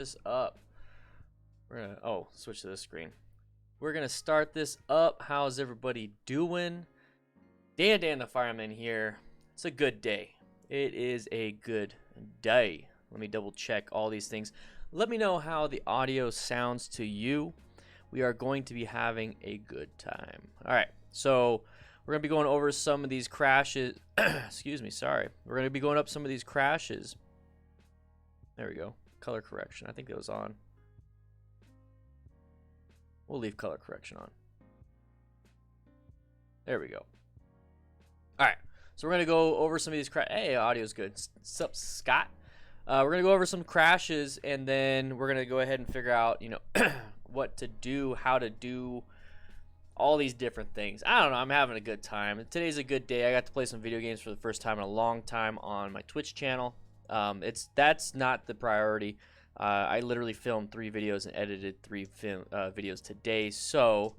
this up. We're gonna switch to this screen. We're gonna start this up. How's everybody doing? Dan the fireman here. It's a good day. It is a good day. Let me double check all these things. Let me know how the audio sounds to you. We are going to be having a good time. All right, so we're gonna be going over some of these crashes. Excuse me, sorry. We're gonna be going up some of these crashes. There we go. Color correction. I think that was on. We'll leave color correction on. There we go. All right, so we're gonna go over some of these Hey, audio's good. What's up, Scott? We're gonna go over some crashes, and then we're gonna go ahead and figure out, what to do, how to do all these different things. I don't know. I'm having a good time. Today's a good day. I got to play some video games for the first time in a long time on my Twitch channel. That's not the priority. I literally filmed 3 videos and edited 3 videos today, so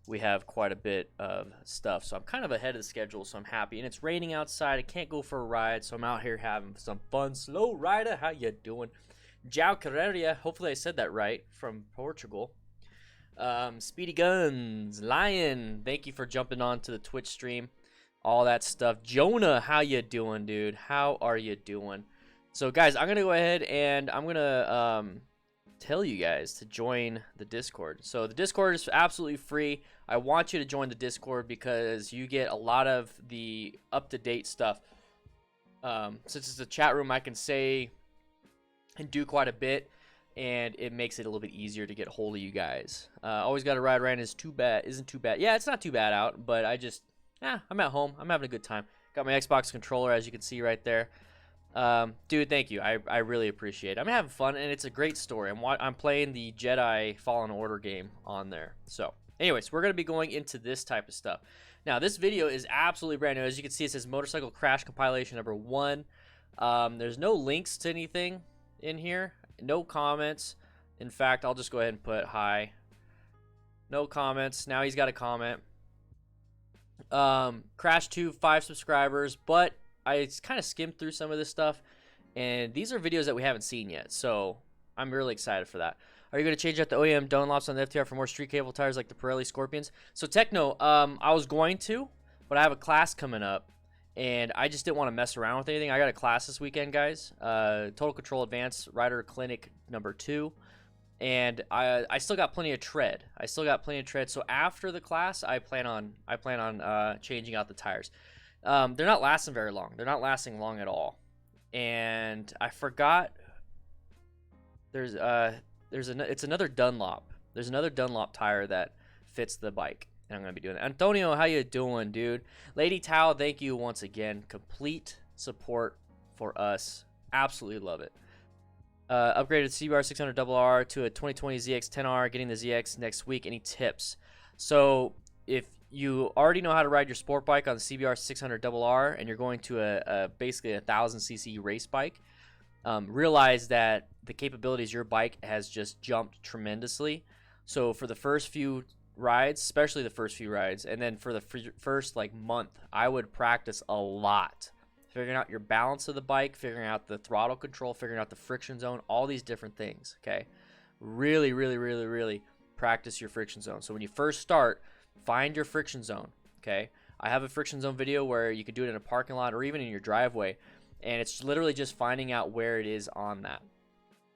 we have quite a bit of stuff. So I'm kind of ahead of the schedule, so I'm happy. And it's raining outside. I can't go for a ride, so I'm out here having some fun. Slow Rider, how you doing? João Carreira, hopefully I said that right, from Portugal. Speedy Guns, Lion, thank you for jumping on to the Twitch stream. All that stuff. Jonah, how you doing, dude? How are you doing? So guys, I'm gonna go ahead and I'm gonna tell you guys to join the Discord. So the Discord is absolutely free. I want you to join the Discord because you get a lot of the up-to-date stuff. Since it's a chat room, I can say and do quite a bit, and it makes it a little bit easier to get a hold of you guys. Always got a ride around isn't too bad. Yeah, it's not too bad out, but I'm at home. I'm having a good time. Got my Xbox controller, as you can see right there. Dude, thank you. I really appreciate it. I'm having fun, and it's a great story. I'm playing the Jedi Fallen Order game on there. So, anyways, we're going to be going into this type of stuff. Now, this video is absolutely brand new. As you can see, it says Motorcycle Crash Compilation number 1. There's no links to anything in here. No comments. In fact, I'll just go ahead and put hi. No comments. Now he's got a comment. Crash 2, 5 subscribers, but I kind of skimmed through some of this stuff, and these are videos that we haven't seen yet, so I'm really excited for that. Are you going to change out the OEM Dunlops on the FTR for more street cable tires like the Pirelli Scorpions? So Techno, I was going to, but I have a class coming up, and I just didn't want to mess around with anything. I got a class this weekend, guys. Total Control Advanced Rider Clinic number 2, and I still got plenty of tread. So after the class, I plan on changing out the tires. They're not lasting very long. They're not lasting long at all. And I forgot it's another Dunlop. There's another Dunlop tire that fits the bike. And I'm going to be doing that. Antonio, how you doing, dude? Lady Tao, thank you once again. Complete support for us. Absolutely love it. Upgraded CBR 600RR to a 2020 ZX10R. Getting the ZX next week. Any tips? So if you already know how to ride your sport bike on the CBR 600RR and you're going to basically a 1000cc race bike, realize that the capabilities of your bike has just jumped tremendously. So for the first few rides, especially the first few rides, and then for the first month, I would practice a lot. Figuring out your balance of the bike, figuring out the throttle control, figuring out the friction zone, all these different things, okay? Really, really, really, really practice your friction zone. So when you first start, find your friction zone, okay? I have a friction zone video where you could do it in a parking lot or even in your driveway, and it's literally just finding out where it is on that.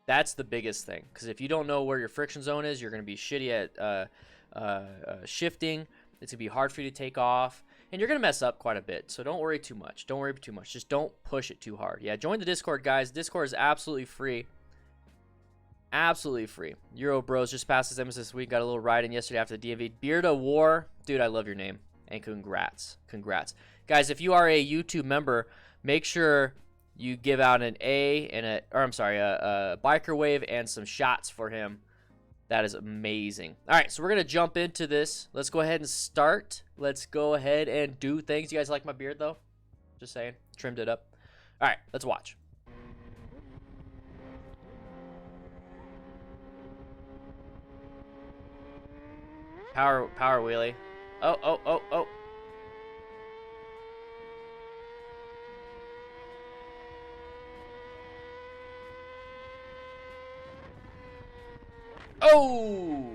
That's the biggest thing, because if you don't know where your friction zone is, you're going to be shitty at shifting. It's going to be hard for you to take off, and you're going to mess up quite a bit, so don't worry too much. Just don't push it too hard. Yeah, join the Discord, guys. Discord is absolutely free. Absolutely free. Euro Bros just passed his MS this week. Got a little ride in yesterday after the DMV. Beard of War. Dude, I love your name. And congrats. Guys, if you are a YouTube member, make sure you give out an A and a biker wave and some shots for him. That is amazing. All right, so we're going to jump into this. Let's go ahead and start. Let's go ahead and do things. You guys like my beard, though? Just saying. Trimmed it up. All right, let's watch. Power wheelie. Oh. Oh!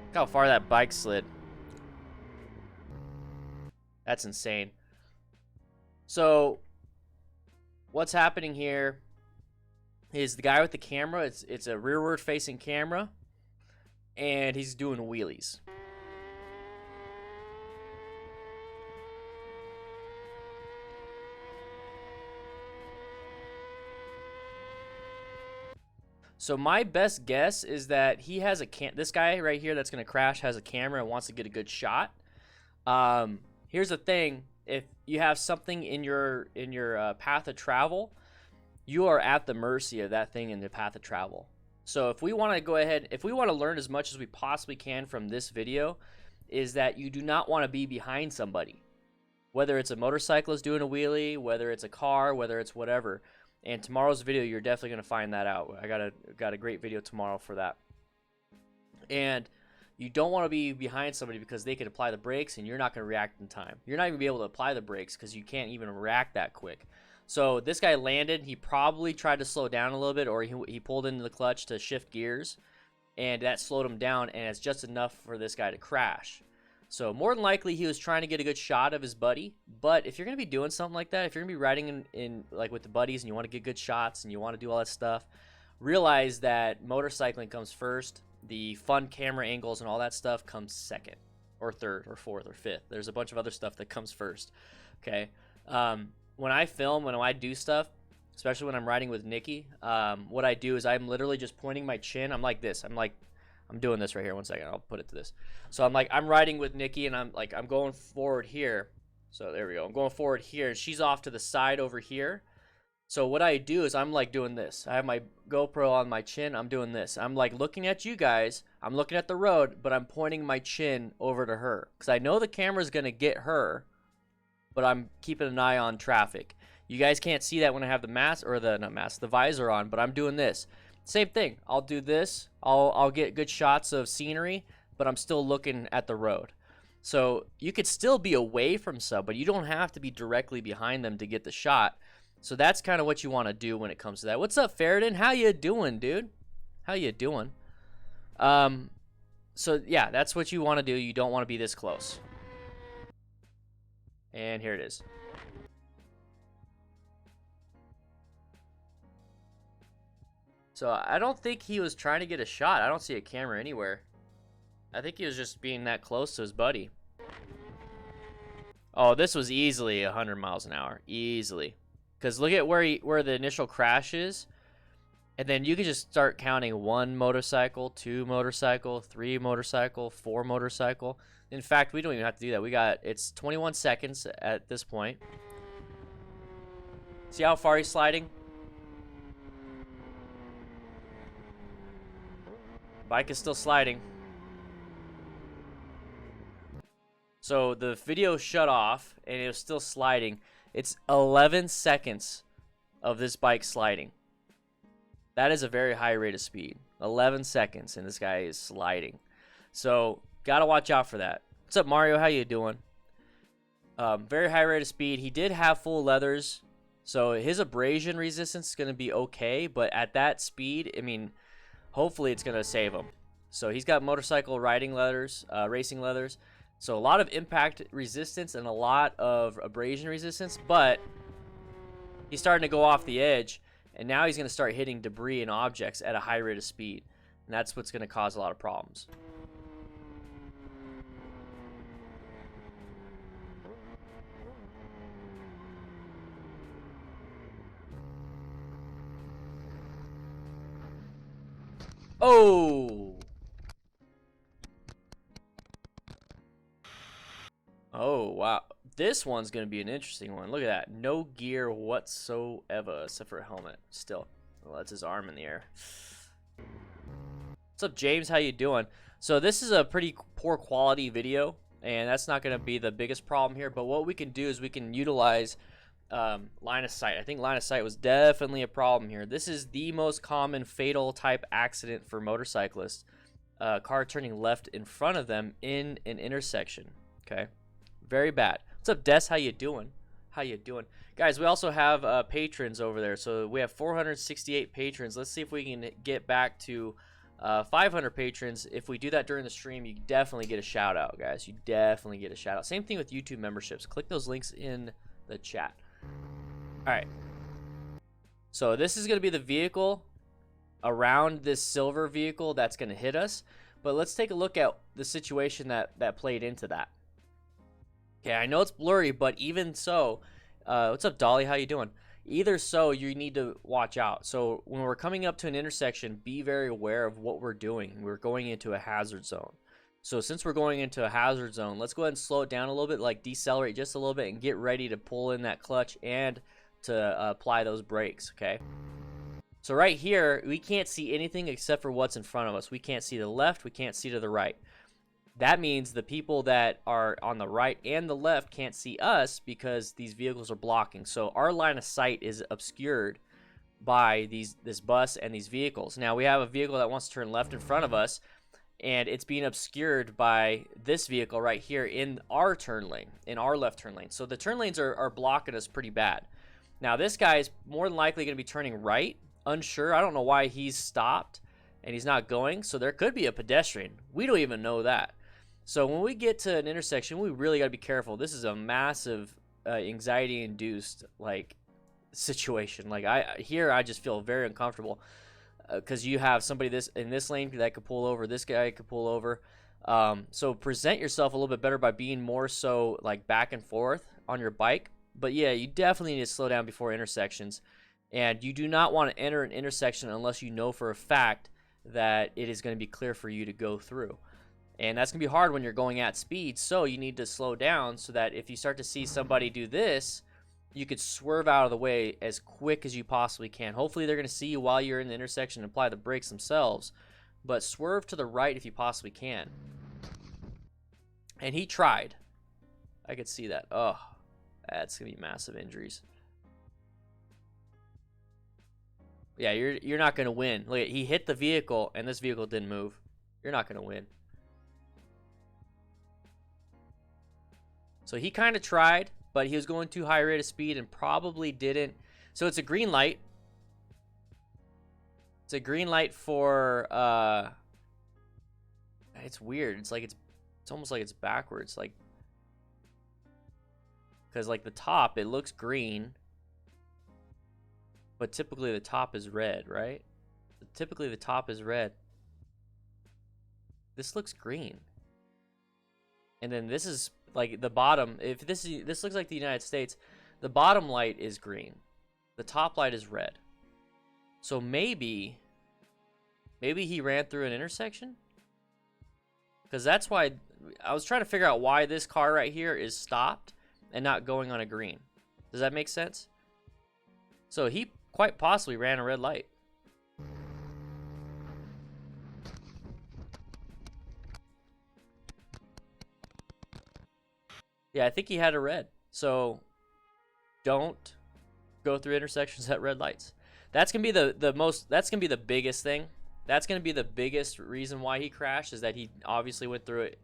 Look how far that bike slid. That's insane. So, what's happening here is the guy with the camera, it's a rearward facing camera, and he's doing wheelies. So my best guess is that he has this guy right here that's going to crash has a camera and wants to get a good shot. Here's the thing: if you have something in your path of travel, you are at the mercy of that thing in the path of travel. So if we want to go ahead, if we want to learn as much as we possibly can from this video, is that you do not want to be behind somebody, whether it's a motorcyclist doing a wheelie, whether it's a car, whether it's whatever. And tomorrow's video, you're definitely going to find that out. I got a great video tomorrow for that. And you don't want to be behind somebody because they could apply the brakes and you're not going to react in time. You're not even going to be able to apply the brakes because you can't even react that quick. So this guy landed. He probably tried to slow down a little bit, or he pulled into the clutch to shift gears, and that slowed him down, and it's just enough for this guy to crash. So more than likely, he was trying to get a good shot of his buddy. But if you're going to be doing something like that, if you're going to be riding in like with the buddies and you want to get good shots and you want to do all that stuff, realize that motorcycling comes first. The fun camera angles and all that stuff comes second or third or fourth or fifth. There's a bunch of other stuff that comes first. Okay. When I film, when I do stuff, especially when I'm riding with Nikki, what I do is I'm literally just pointing my chin. I'm like this. I'm doing this right here. 1 second. I'll put it to this. So I'm riding with Nikki, and I'm going forward here. So there we go. I'm going forward here, and she's off to the side over here. So what I do is I'm like doing this. I have my GoPro on my chin. I'm doing this. I'm like looking at you guys. I'm looking at the road, but I'm pointing my chin over to her because I know the camera's going to get her, but I'm keeping an eye on traffic. You guys can't see that when I have the mask, or the visor on, but I'm doing this. Same thing. I'll do this. I'll get good shots of scenery, but I'm still looking at the road. So you could still be away from somebody. You don't have to be directly behind them to get the shot. So that's kind of what you want to do when it comes to that. What's up, Ferritin? How you doing, dude? How you doing? So yeah, that's what you want to do. You don't want to be this close. And here it is. So I don't think he was trying to get a shot. I don't see a camera anywhere. I think he was just being that close to his buddy. Oh, this was easily 100 miles an hour. Easily. Because look at where the initial crash is. And then you can just start counting 1 motorcycle, 2 motorcycle, 3 motorcycle, 4 motorcycle. In fact, we don't even have to do that. It's 21 seconds at this point. See how far he's sliding? Bike is still sliding. So the video shut off and it was still sliding. It's 11 seconds of this bike sliding. That is a very high rate of speed. 11 seconds and this guy is sliding. So gotta watch out for that. What's up, Mario? How you doing? Very high rate of speed. He did have full leathers, so his abrasion resistance is gonna be okay. But at that speed, I mean, hopefully it's gonna save him. So he's got motorcycle riding leathers, racing leathers. So a lot of impact resistance and a lot of abrasion resistance, but he's starting to go off the edge, and now he's going to start hitting debris and objects at a high rate of speed, and that's what's going to cause a lot of problems. Oh! Oh, wow. This one's going to be an interesting one. Look at that. No gear whatsoever except for a helmet. Still. Well, that's his arm in the air. What's up, James? How you doing? So this is a pretty poor quality video, and that's not going to be the biggest problem here. But what we can do is we can utilize line of sight. I think line of sight was definitely a problem here. This is the most common fatal type accident for motorcyclists. Car turning left in front of them in an intersection. Okay. Very bad. What's up, Des? How you doing? How you doing? Guys, we also have patrons over there. So we have 468 patrons. Let's see if we can get back to 500 patrons. If we do that during the stream, you definitely get a shout out, guys. You definitely get a shout out. Same thing with YouTube memberships. Click those links in the chat. All right. So this is going to be the vehicle around this silver vehicle that's going to hit us. But let's take a look at the situation that played into that. Okay, I know it's blurry, but even so, what's up, Dolly? How you doing? Either so, you need to watch out. So when we're coming up to an intersection, be very aware of what we're doing. We're going into a hazard zone. So since we're going into a hazard zone, let's go ahead and slow it down a little bit, like decelerate just a little bit and get ready to pull in that clutch and to apply those brakes, okay? So right here, we can't see anything except for what's in front of us. We can't see to the left. We can't see to the right. That means the people that are on the right and the left can't see us because these vehicles are blocking. So our line of sight is obscured by this bus and these vehicles. Now we have a vehicle that wants to turn left in front of us, and it's being obscured by this vehicle right here in our turn lane, in our left turn lane. So the turn lanes are blocking us pretty bad. Now this guy is more than likely going to be turning right. Unsure. I don't know why he's stopped and he's not going. So there could be a pedestrian. We don't even know that. So when we get to an intersection, we really got to be careful. This is a massive anxiety-induced like situation. Like I just feel very uncomfortable because you have somebody in this lane that could pull over. This guy could pull over. So present yourself a little bit better by being more so like back and forth on your bike. But yeah, you definitely need to slow down before intersections. And you do not want to enter an intersection unless you know for a fact that it is going to be clear for you to go through. And that's going to be hard when you're going at speed, so you need to slow down so that if you start to see somebody do this, you could swerve out of the way as quick as you possibly can. Hopefully they're going to see you while you're in the intersection and apply the brakes themselves, but swerve to the right if you possibly can. And he tried. I could see that. Oh, that's going to be massive injuries. Yeah, you're not going to win. Look, he hit the vehicle, and this vehicle didn't move. You're not going to win. So he kind of tried, but he was going too high rate of speed and probably didn't. So it's a green light. It's a green light for, it's weird. It's like, it's almost like it's backwards. Like, because like the top, it looks green, but typically the top is red, right? Typically the top is red. This looks green. And then this is like the bottom. If this looks like the United States, the bottom light is green. The top light is red. So maybe he ran through an intersection? Because that's why I was trying to figure out why this car right here is stopped and not going on a green. Does that make sense? So he quite possibly ran a red light. Yeah, I think he had a red. So don't go through intersections at red lights. That's gonna be that's gonna be the biggest thing. That's gonna be the biggest reason why he crashed, is that he obviously went through it.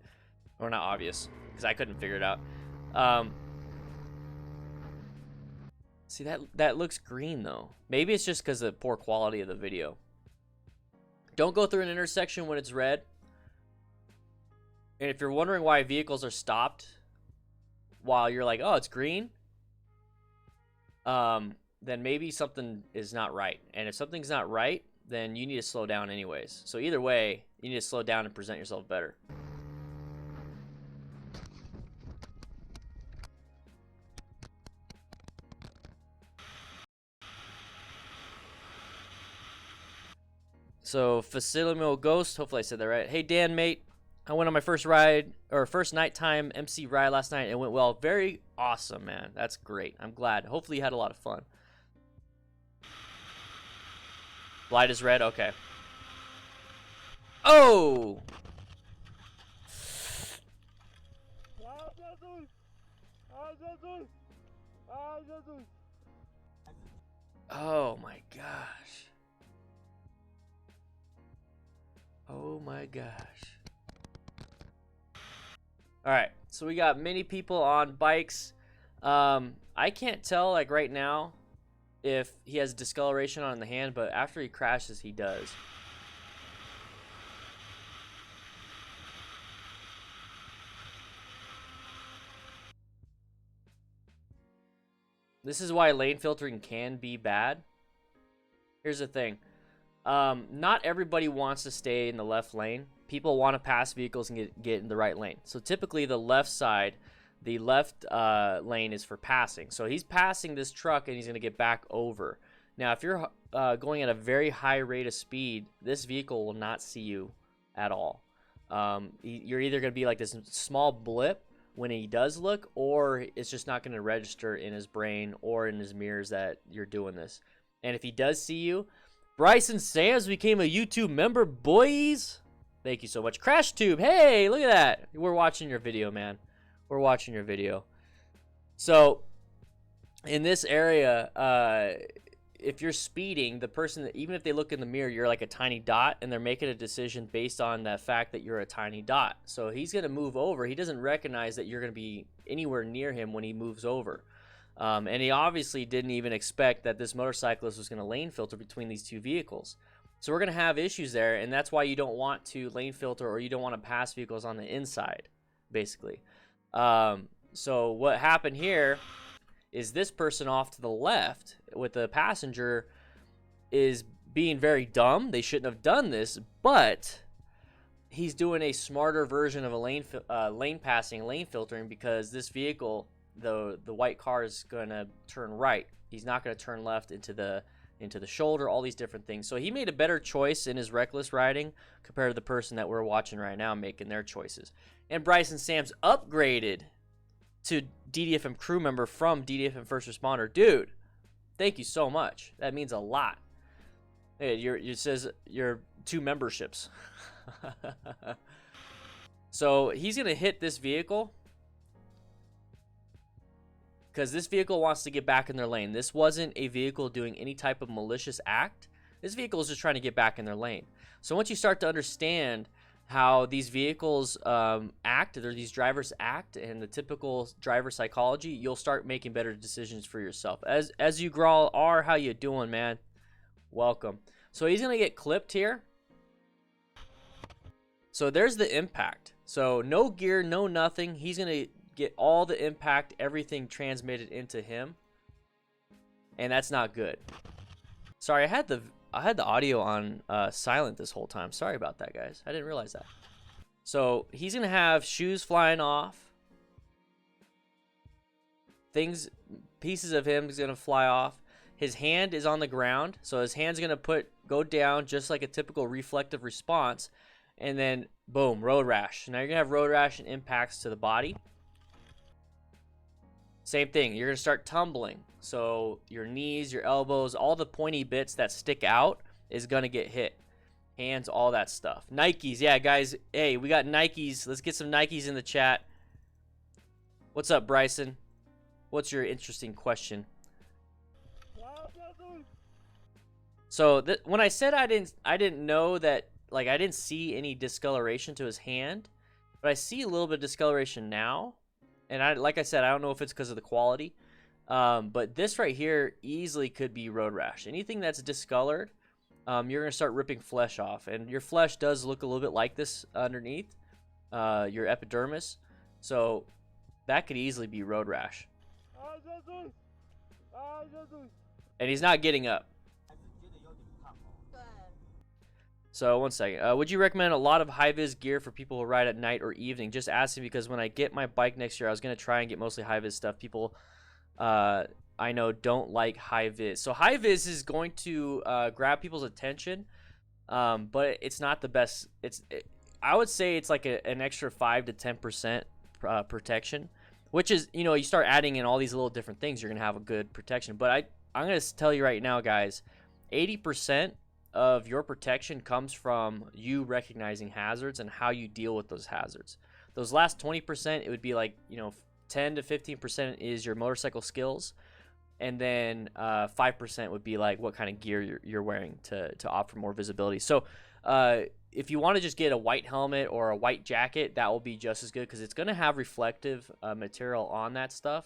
Or not obvious, because I couldn't figure it out. See, that looks green though. Maybe it's just because of the poor quality of the video. Don't go through an intersection when it's red. And if you're wondering why vehicles are stopped while you're like, oh, it's green, then maybe something is not right. And if something's not right, then you need to slow down anyways. So either way, you need to slow down and present yourself better. So Facilimo Ghost, hopefully I said that right. Hey Dan, mate, I went on my first nighttime MC ride last night. It went well. Very awesome, man. That's great. I'm glad. Hopefully you had a lot of fun. Light is red. Okay. Oh! Oh my gosh. Oh my gosh. Alright, so we got many people on bikes. I can't tell like right now if he has discoloration on the hand, but after he crashes, he does. This is why lane filtering can be bad. Here's the thing. Not everybody wants to stay in the left lane. People want to pass vehicles and get in the right lane. So typically the left side, the left lane is for passing. So he's passing this truck and he's going to get back over. Now, if you're going at a very high rate of speed, this vehicle will not see you at all. You're either going to be like this small blip when he does look, or it's just not going to register in his brain or in his mirrors that you're doing this. And if he does see you, Bryson Sams became a YouTube member, boys. Thank you so much. Crash Tube, hey, look at that. We're watching your video, man. We're watching your video. So, in this area, if you're speeding, the person, that, even if they look in the mirror, you're like a tiny dot, and they're making a decision based on the fact that you're a tiny dot. So he's going to move over. He doesn't recognize that you're going to be anywhere near him when he moves over. And he obviously didn't even expect that this motorcyclist was going to lane filter between these two vehicles. So we're going to have issues there, and that's why you don't want to lane filter or you don't want to pass vehicles on the inside, basically. So what happened here is this person off to the left with the passenger is being very dumb. They shouldn't have done this, but he's doing a smarter version of a lane passing, lane filtering, because this vehicle, the white car, is going to turn right. He's not going to turn left into the shoulder, all these different things. So he made a better choice in his reckless riding compared to the person that we're watching right now making their choices. And Bryson Sams upgraded to DDFM crew member from DDFM first responder. Dude, thank you so much. That means a lot. Hey, it says you're 2 memberships. So he's going to hit this vehicle because this vehicle wants to get back in their lane. This wasn't a vehicle doing any type of malicious act. This vehicle is just trying to get back in their lane. So once you start to understand how these vehicles act, or these drivers act, and the typical driver psychology, you'll start making better decisions for yourself. As you grow, how you doing, man? Welcome. So he's gonna get clipped here. So there's the impact. So no gear, no nothing. He's gonna get all the impact, everything transmitted into him, and that's not good. Sorry, I had the audio on silent this whole time. Sorry about that, guys. I didn't realize that. So he's gonna have shoes flying off. Pieces of him is gonna fly off. His hand is on the ground, so his hand's gonna go down just like a typical reflective response, and then boom, road rash. Now you're gonna have road rash and impacts to the body. Same thing, you're gonna start tumbling. So your knees, your elbows, all the pointy bits that stick out is gonna get hit. Hands, all that stuff. Nikes, yeah, guys. Hey, we got Nikes. Let's get some Nikes in the chat. What's up, Bryson? What's your interesting question? So when I said I didn't know that, like, I didn't see any discoloration to his hand, but I see a little bit of discoloration now. And like I said, I don't know if it's because of the quality, but this right here easily could be road rash. Anything that's discolored, you're going to start ripping flesh off. And your flesh does look a little bit like this underneath your epidermis. So that could easily be road rash. And he's not getting up. So, one second. Would you recommend a lot of high-vis gear for people who ride at night or evening? Just asking because when I get my bike next year, I was going to try and get mostly high-vis stuff. People I know don't like high-vis. So, high-vis is going to grab people's attention, but it's not the best. I would say it's like an extra 5 to 10% protection, which is, you start adding in all these little different things, you're going to have a good protection. But I'm going to tell you right now, guys, 80% of your protection comes from you recognizing hazards and how you deal with those hazards. Those last 20%, it would be like 10 to 15% is your motorcycle skills, and then 5% would be like what kind of gear you're wearing to offer more visibility. So if you want to just get a white helmet or a white jacket, that will be just as good because it's going to have reflective material on that stuff.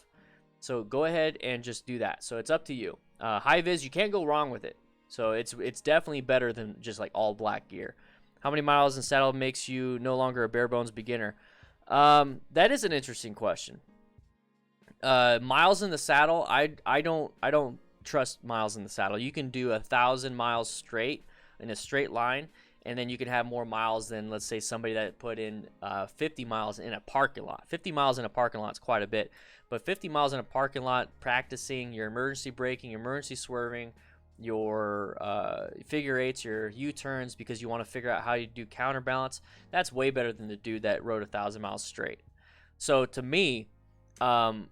So go ahead and just do that. So it's up to you. High vis, you can't go wrong with it. So it's definitely better than just like all black gear. How many miles in saddle makes you no longer a bare bones beginner? That is an interesting question. Miles in the saddle, I don't trust miles in the saddle. You can do 1,000 miles straight in a straight line, and then you can have more miles than, let's say, somebody that put in 50 miles in a parking lot. 50 miles in a parking lot is quite a bit, but 50 miles in a parking lot practicing your emergency braking, your emergency swerving, your figure eights, your U-turns, because you want to figure out how you do counterbalance, that's way better than the dude that rode 1,000 miles straight. So to me, to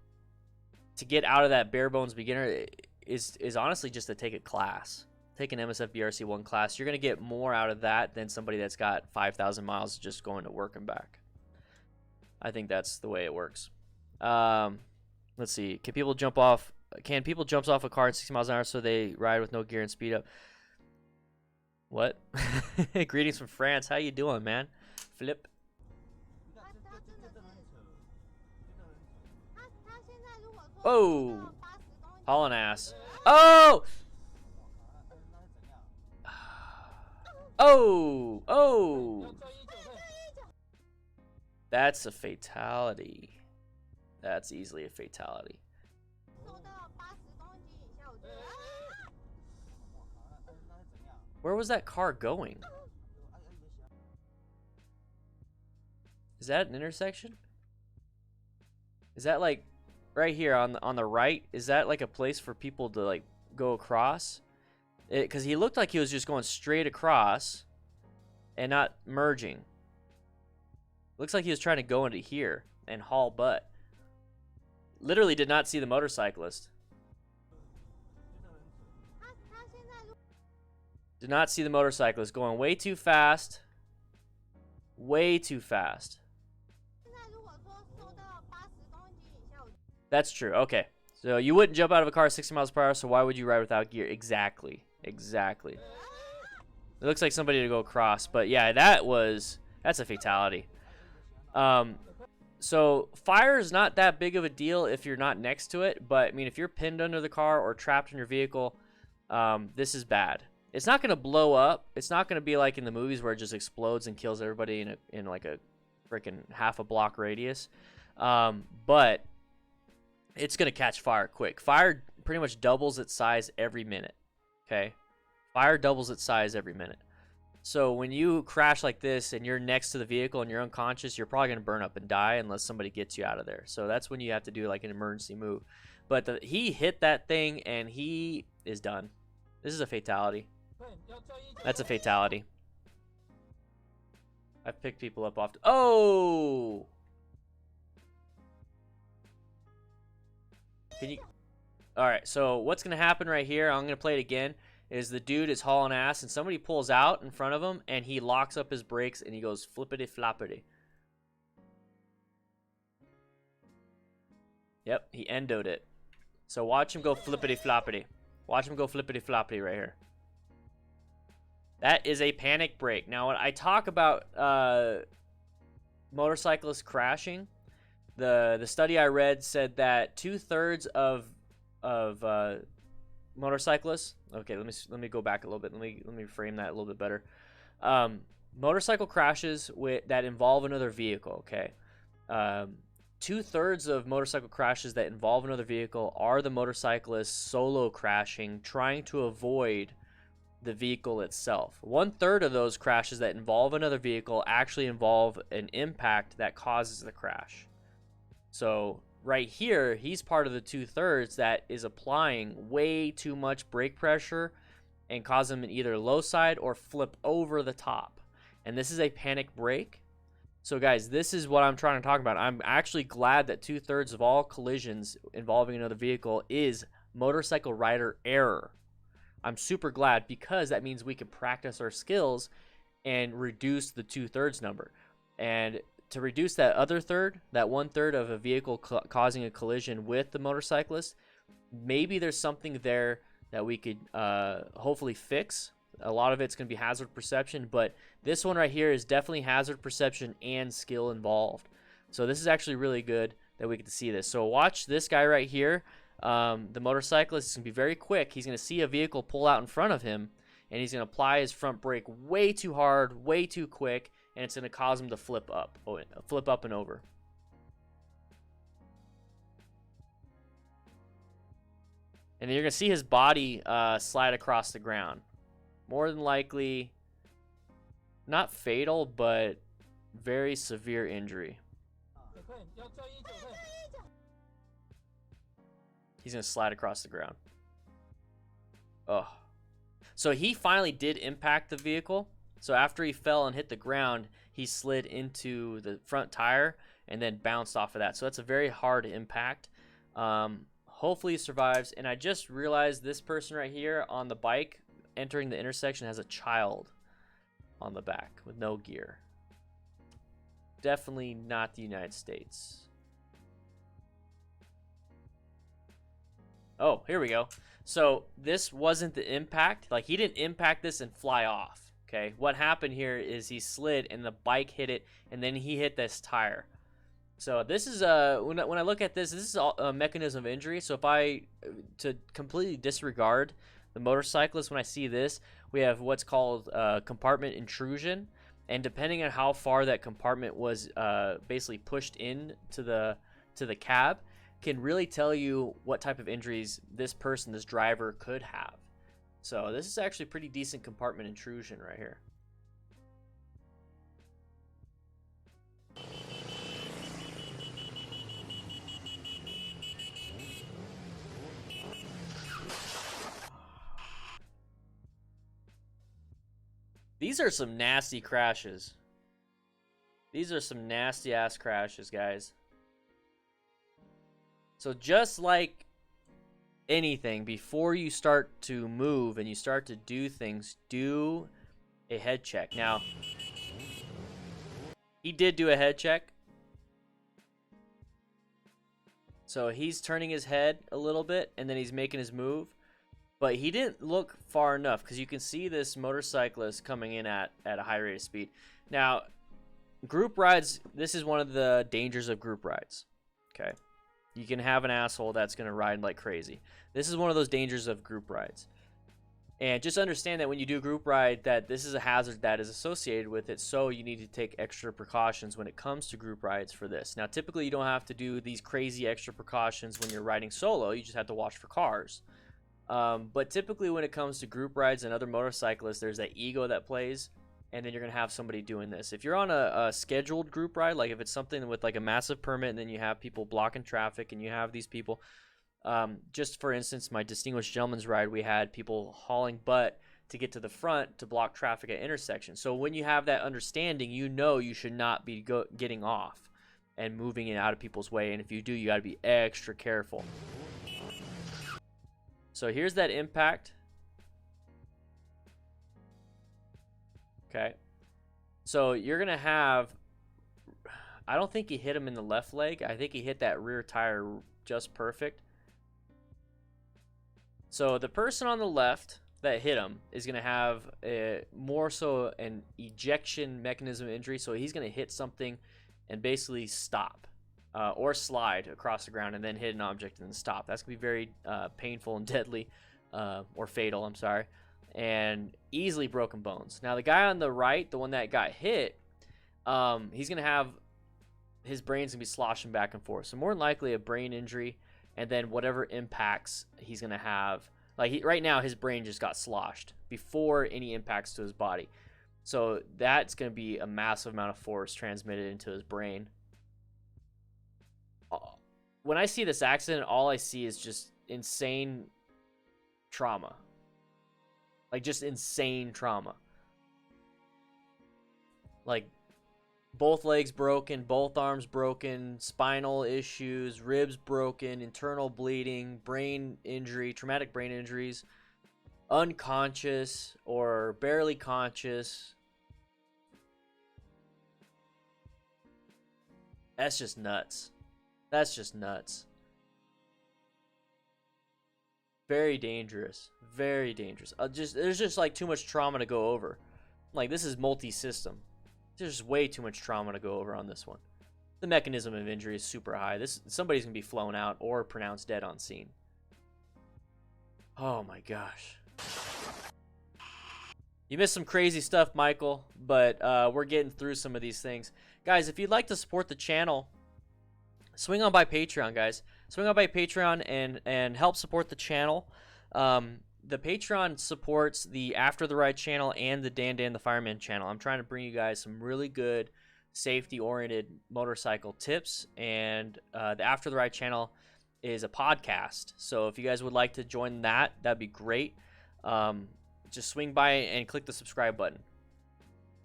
get out of that bare bones beginner is honestly just to take a class. Take an MSF BRC1 class. You're going to get more out of that than somebody that's got 5,000 miles just going to work and back. I think that's the way it works. Let's see. Can people jump off a car at 60 miles an hour so they ride with no gear and speed up? What? Greetings from France. How you doing, man? Flip. Oh! Hauling ass. Oh! Oh! Oh! That's a fatality. That's easily a fatality. Where was that car going? Is that an intersection? Is that like right here on the right? Is that like a place for people to like go across? Because he looked like he was just going straight across and not merging. Looks like he was trying to go into here and haul butt. Literally did not see the motorcyclist. Did not see the motorcyclist going way too fast. Way too fast. That's true. Okay. So you wouldn't jump out of a car 60 miles per hour, so why would you ride without gear? Exactly. Exactly. It looks like somebody to go across, but yeah, that's a fatality. So fire is not that big of a deal if you're not next to it, but I mean, if you're pinned under the car or trapped in your vehicle, this is bad. It's not going to blow up. It's not going to be like in the movies where it just explodes and kills everybody in like a freaking half a block radius. But it's going to catch fire quick. Fire pretty much doubles its size every minute. Okay? Fire doubles its size every minute. So when you crash like this and you're next to the vehicle and you're unconscious, you're probably going to burn up and die unless somebody gets you out of there. So that's when you have to do like an emergency move. But he hit that thing and he is done. This is a fatality. That's a fatality. I've picked people up off. Oh! Can you? All right. So what's gonna happen right here? I'm gonna play it again. Is the dude is hauling ass and somebody pulls out in front of him and he locks up his brakes and he goes flippity floppity. Yep, he endoed it. So watch him go flippity floppity. Watch him go flippity floppity right here. That is a panic brake. Now, when I talk about motorcyclists crashing, the study I read said that 2/3 of motorcyclists. Okay, let me go back a little bit. Let me frame that a little bit better. Motorcycle crashes that involve another vehicle. Okay, 2/3 of motorcycle crashes that involve another vehicle are the motorcyclist solo crashing, trying to avoid the vehicle itself. 1/3 of those crashes that involve another vehicle actually involve an impact that causes the crash. So right here, he's part of the 2/3 that is applying way too much brake pressure and cause him to either low side or flip over the top. And this is a panic brake. So guys, this is what I'm trying to talk about. I'm actually glad that 2/3 of all collisions involving another vehicle is motorcycle rider error. I'm super glad because that means we can practice our skills and reduce the 2/3 number. And to reduce that other third, that 1/3 of a vehicle causing a collision with the motorcyclist, maybe there's something there that we could hopefully fix. A lot of it's going to be hazard perception, but this one right here is definitely hazard perception and skill involved. So this is actually really good. that we get to see this. So watch this guy right here. The motorcyclist is going to be very quick. He's going to see a vehicle pull out in front of him, and he's going to apply his front brake way too hard, way too quick, and it's going to cause him to flip up and over. And then you're going to see his body slide across the ground. More than likely, not fatal, but very severe injury. He's going to slide across the ground. Oh. So he finally did impact the vehicle. So after he fell and hit the ground, he slid into the front tire and then bounced off of that. So that's a very hard impact. Hopefully he survives. And I just realized this person right here on the bike entering the intersection has a child on the back with no gear. Definitely not the United States. Oh, here we go. So this wasn't the impact. Like, he didn't impact this and fly off. Okay, what happened here is he slid and the bike hit it, and then he hit this tire. So this is when I look at this is a mechanism of injury. So to completely disregard the motorcyclist, when I see this, we have what's called compartment intrusion, and depending on how far that compartment was basically pushed in to the cab, can really tell you what type of injuries this driver could have. So this is actually pretty decent compartment intrusion right here. These are some nasty crashes. These are some nasty ass crashes, guys. So just like anything, before you start to move and you start to do things, do a head check. Now, he did do a head check. So he's turning his head a little bit and then he's making his move. But he didn't look far enough because you can see this motorcyclist coming in at a high rate of speed. Now, group rides, this is one of the dangers of group rides. Okay. You can have an asshole that's going to ride like crazy. This is one of those dangers of group rides. And just understand that when you do a group ride, that this is a hazard that is associated with it, so you need to take extra precautions when it comes to group rides for this. Now, typically, you don't have to do these crazy extra precautions when you're riding solo. You just have to watch for cars. But typically, when it comes to group rides and other motorcyclists, there's that ego that plays, and then you're going to have somebody doing this. If you're on a scheduled group ride, like if it's something with like a massive permit and then you have people blocking traffic and you have these people, just for instance, my Distinguished Gentleman's Ride, we had people hauling butt to get to the front to block traffic at intersections. So when you have that understanding, you know you should not be getting off and moving it out of people's way. And if you do, you got to be extra careful. So here's that impact. Okay. So you're going to have, I don't think he hit him in the left leg. I think he hit that rear tire just perfect. So the person on the left that hit him is going to have more so an ejection mechanism injury. So he's going to hit something and basically stop. Or slide across the ground and then hit an object and then stop. That's going to be very painful and deadly, or fatal, I'm sorry, and easily broken bones. Now, the guy on the right, the one that got hit, he's going to have, his brain's going to be sloshing back and forth. So more than likely a brain injury, and then whatever impacts he's going to have. Like, right now, his brain just got sloshed before any impacts to his body. So that's going to be a massive amount of force transmitted into his brain. When I see this accident, all I see is just insane trauma. Like, just insane trauma. Like, both legs broken, both arms broken, spinal issues, ribs broken, internal bleeding, brain injury, traumatic brain injuries, unconscious or barely conscious. That's just nuts. That's just nuts. Very dangerous. Very dangerous. There's just like too much trauma to go over. Like, this is multi-system. There's just way too much trauma to go over on this one. The mechanism of injury is super high. Somebody's gonna be flown out or pronounced dead on scene. Oh my gosh. You missed some crazy stuff, Michael, but we're getting through some of these things. Guys, if you'd like to support the channel, swing on by Patreon, guys. Swing on by Patreon and help support the channel. The Patreon supports the After the Ride channel and the Dan the Fireman channel. I'm trying to bring you guys some really good safety-oriented motorcycle tips, and the After the Ride channel is a podcast. So if you guys would like to join that, that'd be great. Just swing by and click the subscribe button.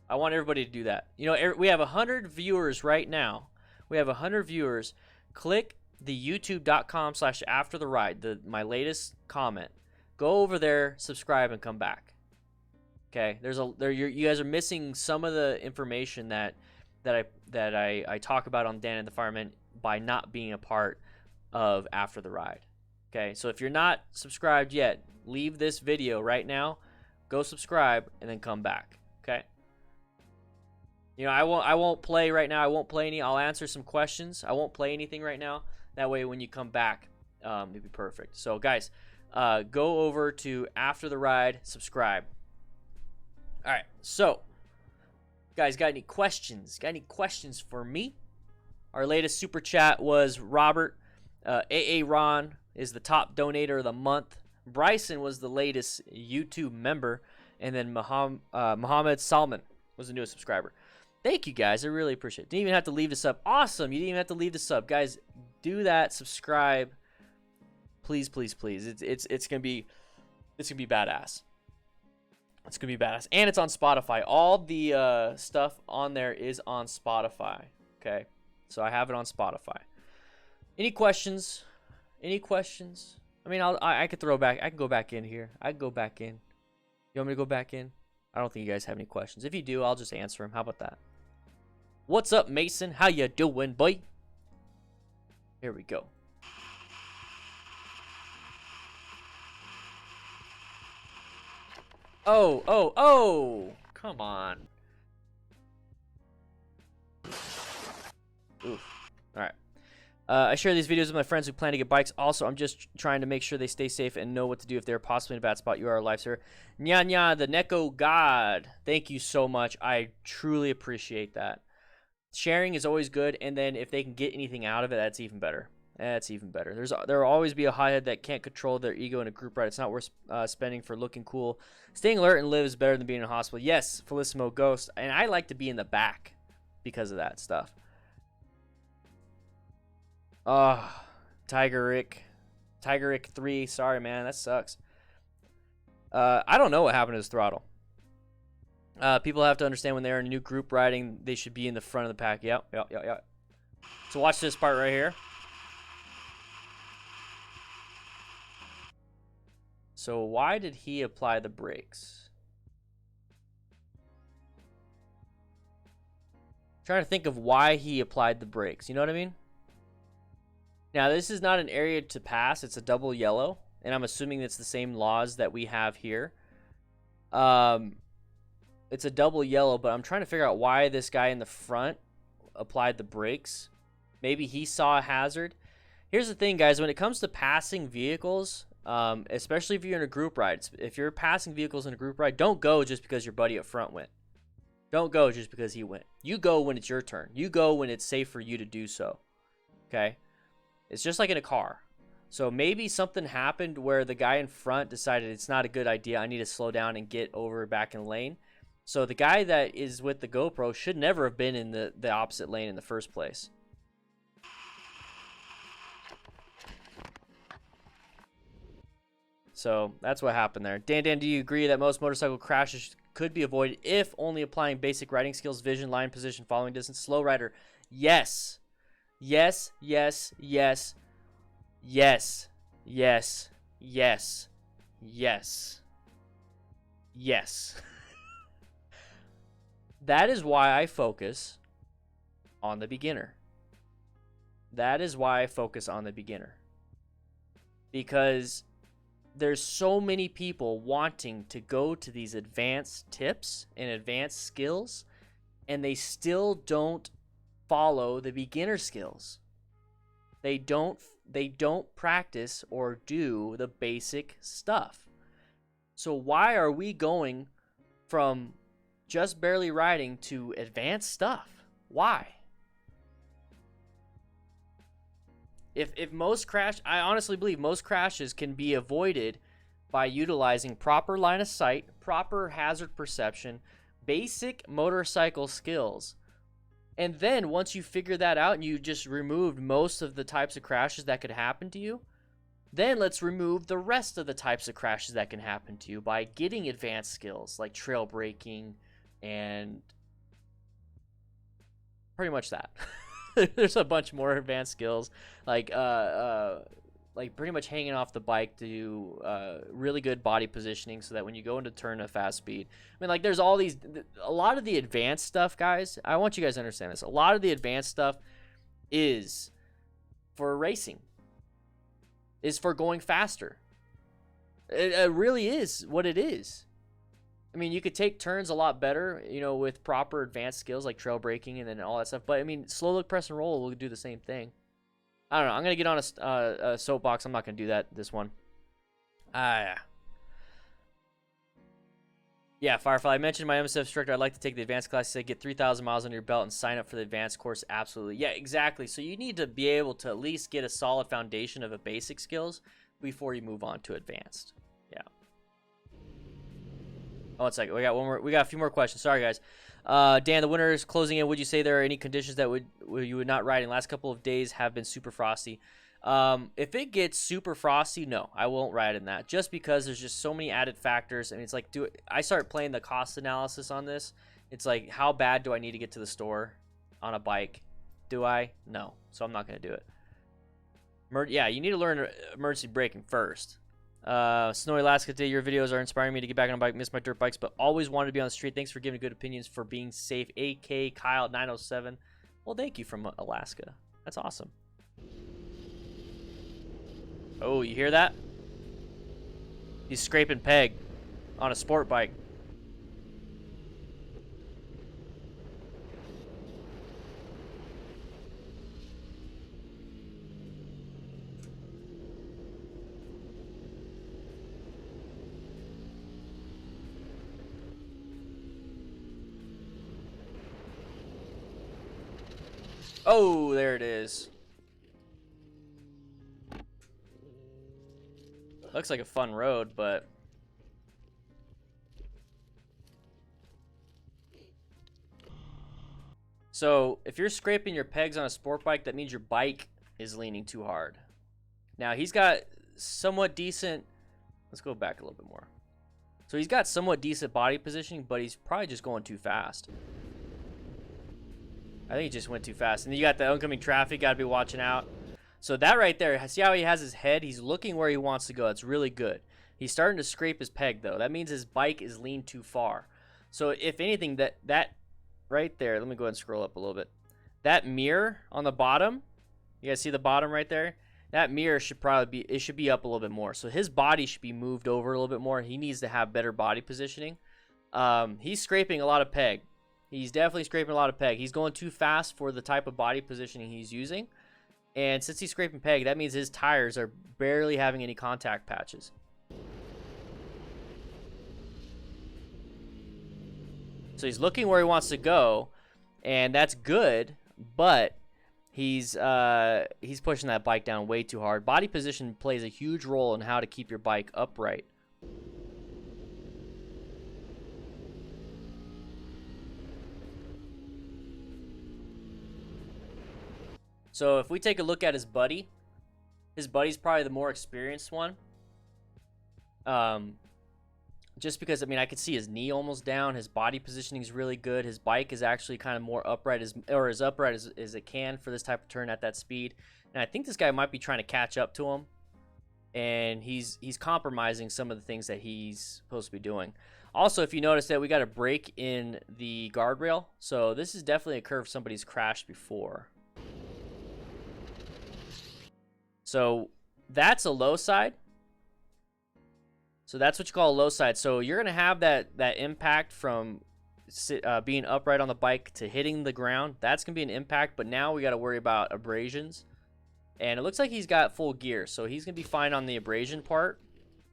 I want everybody to do that. You know, we have 100 viewers right now. We have 100 viewers. Click the youtube.com/aftertheride, my latest comment. Go over there, subscribe, and come back. Okay, you guys are missing some of the information that I talk about on Dan and the Fireman by not being a part of After the Ride. Okay, so if you're not subscribed yet, leave this video right now, go subscribe, and then come back. Okay. You know, I won't play right now. I won't play any. I'll answer some questions. I won't play anything right now. That way, when you come back, it'll be perfect. So, guys, go over to After the Ride, subscribe. All right. So, guys, got any questions? Got any questions for me? Our latest super chat was Robert. AA Ron is the top donator of the month. Bryson was the latest YouTube member, and then Muhammad Salman was the newest subscriber. Thank you, guys. I really appreciate it. Didn't even have to leave the sub. Awesome. You didn't even have to leave the sub. Guys, do that. Subscribe. Please, please, please. It's gonna be badass. It's gonna be badass. And it's on Spotify. All the stuff on there is on Spotify. Okay. So I have it on Spotify. Any questions? Any questions? I mean, I could throw back. I can go back in here. I can go back in. You want me to go back in? I don't think you guys have any questions. If you do, I'll just answer them. How about that? What's up, Mason? How you doing, boy? Here we go. Oh! Come on. Oof. All right. I share these videos with my friends who plan to get bikes. Also, I'm just trying to make sure they stay safe and know what to do if they're possibly in a bad spot. You are a lifesaver. Nya, the Neko God. Thank you so much. I truly appreciate that. Sharing is always good, and then if they can get anything out of it, that's even better. That's even better. There will always be a hothead that can't control their ego in a group ride. It's not worth spending for looking cool. Staying alert and live is better than being in a hospital. Yes, Felissimo Ghost. And I like to be in the back because of that stuff. Oh, Tiger Rick 3. Sorry, man. That sucks. I don't know what happened to his throttle. People have to understand when they're in a new group riding, they should be in the front of the pack. Yep. So watch this part right here. So why did he apply the brakes? I'm trying to think of why he applied the brakes. You know what I mean? Now, this is not an area to pass. It's a double yellow. And I'm assuming it's the same laws that we have here. It's a double yellow, but I'm trying to figure out why this guy in the front applied the brakes. Maybe he saw a hazard. Here's the thing, guys. When it comes to passing vehicles, especially if you're in a group ride, if you're passing vehicles in a group ride, don't go just because your buddy up front went. Don't go just because he went. You go when it's your turn. You go when it's safe for you to do so. Okay? It's just like in a car. So maybe something happened where the guy in front decided it's not a good idea. I need to slow down and get over back in the lane. So the guy that is with the GoPro should never have been in the opposite lane in the first place. So that's what happened there. Dan, do you agree that most motorcycle crashes could be avoided if only applying basic riding skills, vision, line position, following distance? Slow rider. Yes. Yes. That is why I focus on the beginner. Because there's so many people wanting to go to these advanced tips and advanced skills, and they still don't follow the beginner skills. They don't practice or do the basic stuff. So why are we going from just barely riding to advanced stuff? Why? If most I honestly believe most crashes can be avoided by utilizing proper line of sight, proper hazard perception, basic motorcycle skills. And then once you figure that out and you just removed most of the types of crashes that could happen to you, then let's remove the rest of the types of crashes that can happen to you by getting advanced skills like trail braking and pretty much that. There's a bunch more advanced skills like pretty much hanging off the bike to do really good body positioning so that when you go into turn at fast speed, I mean, like there's all these, a lot of the advanced stuff, guys. I want you guys to understand this. A lot of the advanced stuff is for racing, is for going faster. It really is what it is. I mean, you could take turns a lot better, you know, with proper advanced skills like trail braking and then all that stuff. But I mean, slow look, press, and roll will do the same thing. I don't know. I'm gonna get on a soapbox. I'm not gonna do that this one. Yeah, Firefly. I mentioned my MSF instructor. I'd like to take the advanced class. Say get 3,000 miles under your belt and sign up for the advanced course. Absolutely. Yeah, exactly. So you need to be able to at least get a solid foundation of a basic skills before you move on to advanced. Yeah. Oh, 1 second. We got one more. We got a few more questions. Sorry, guys. Dan, the winter is closing in. Would you say there are any conditions that you would not ride in? Last couple of days have been super frosty. If it gets super frosty, no, I won't ride in that. Just because there's just so many added factors. I mean, it's like, I start playing the cost analysis on this. It's like, how bad do I need to get to the store on a bike? Do I? No. So I'm not going to do it. Yeah, you need to learn emergency braking first. Snowy Alaska today, your videos are inspiring me to get back on a bike. Miss my dirt bikes, but always wanted to be on the street. Thanks for giving good opinions, for being safe. AK Kyle 907. Well, thank you from Alaska. That's awesome. Oh, you hear that? He's scraping peg on a sport bike. Oh, there it is. Looks like a fun road, but so if you're scraping your pegs on a sport bike, that means your bike is leaning too hard. Now he's got somewhat decent, let's go back a little bit more. So he's got somewhat decent body positioning, but he's probably just going too fast. I think he just went too fast. And then you got the oncoming traffic, got to be watching out. So that right there, see how he has his head? He's looking where he wants to go. It's really good. He's starting to scrape his peg, though. That means his bike is leaned too far. So if anything, that right there, let me go ahead and scroll up a little bit. That mirror on the bottom, you guys see the bottom right there? That mirror should probably be, it should be up a little bit more. So his body should be moved over a little bit more. He needs to have better body positioning. He's scraping a lot of peg. He's definitely scraping a lot of peg. He's going too fast for the type of body positioning he's using. And since he's scraping peg, that means his tires are barely having any contact patches. So he's looking where he wants to go, and that's good, but he's pushing that bike down way too hard. Body position plays a huge role in how to keep your bike upright. So if we take a look at his buddy's probably the more experienced one. Just because, I mean, I could see his knee almost down. His body positioning is really good. His bike is actually kind of more upright, as upright as it can for this type of turn at that speed. And I think this guy might be trying to catch up to him. And he's compromising some of the things that he's supposed to be doing. Also, if you notice that we got a break in the guardrail. So this is definitely a curve somebody's crashed before. So that's a low side. So that's what you call a low side. So you're going to have that impact from being upright on the bike to hitting the ground, that's going to be an impact. But now we got to worry about abrasions. And it looks like he's got full gear, so he's going to be fine on the abrasion part.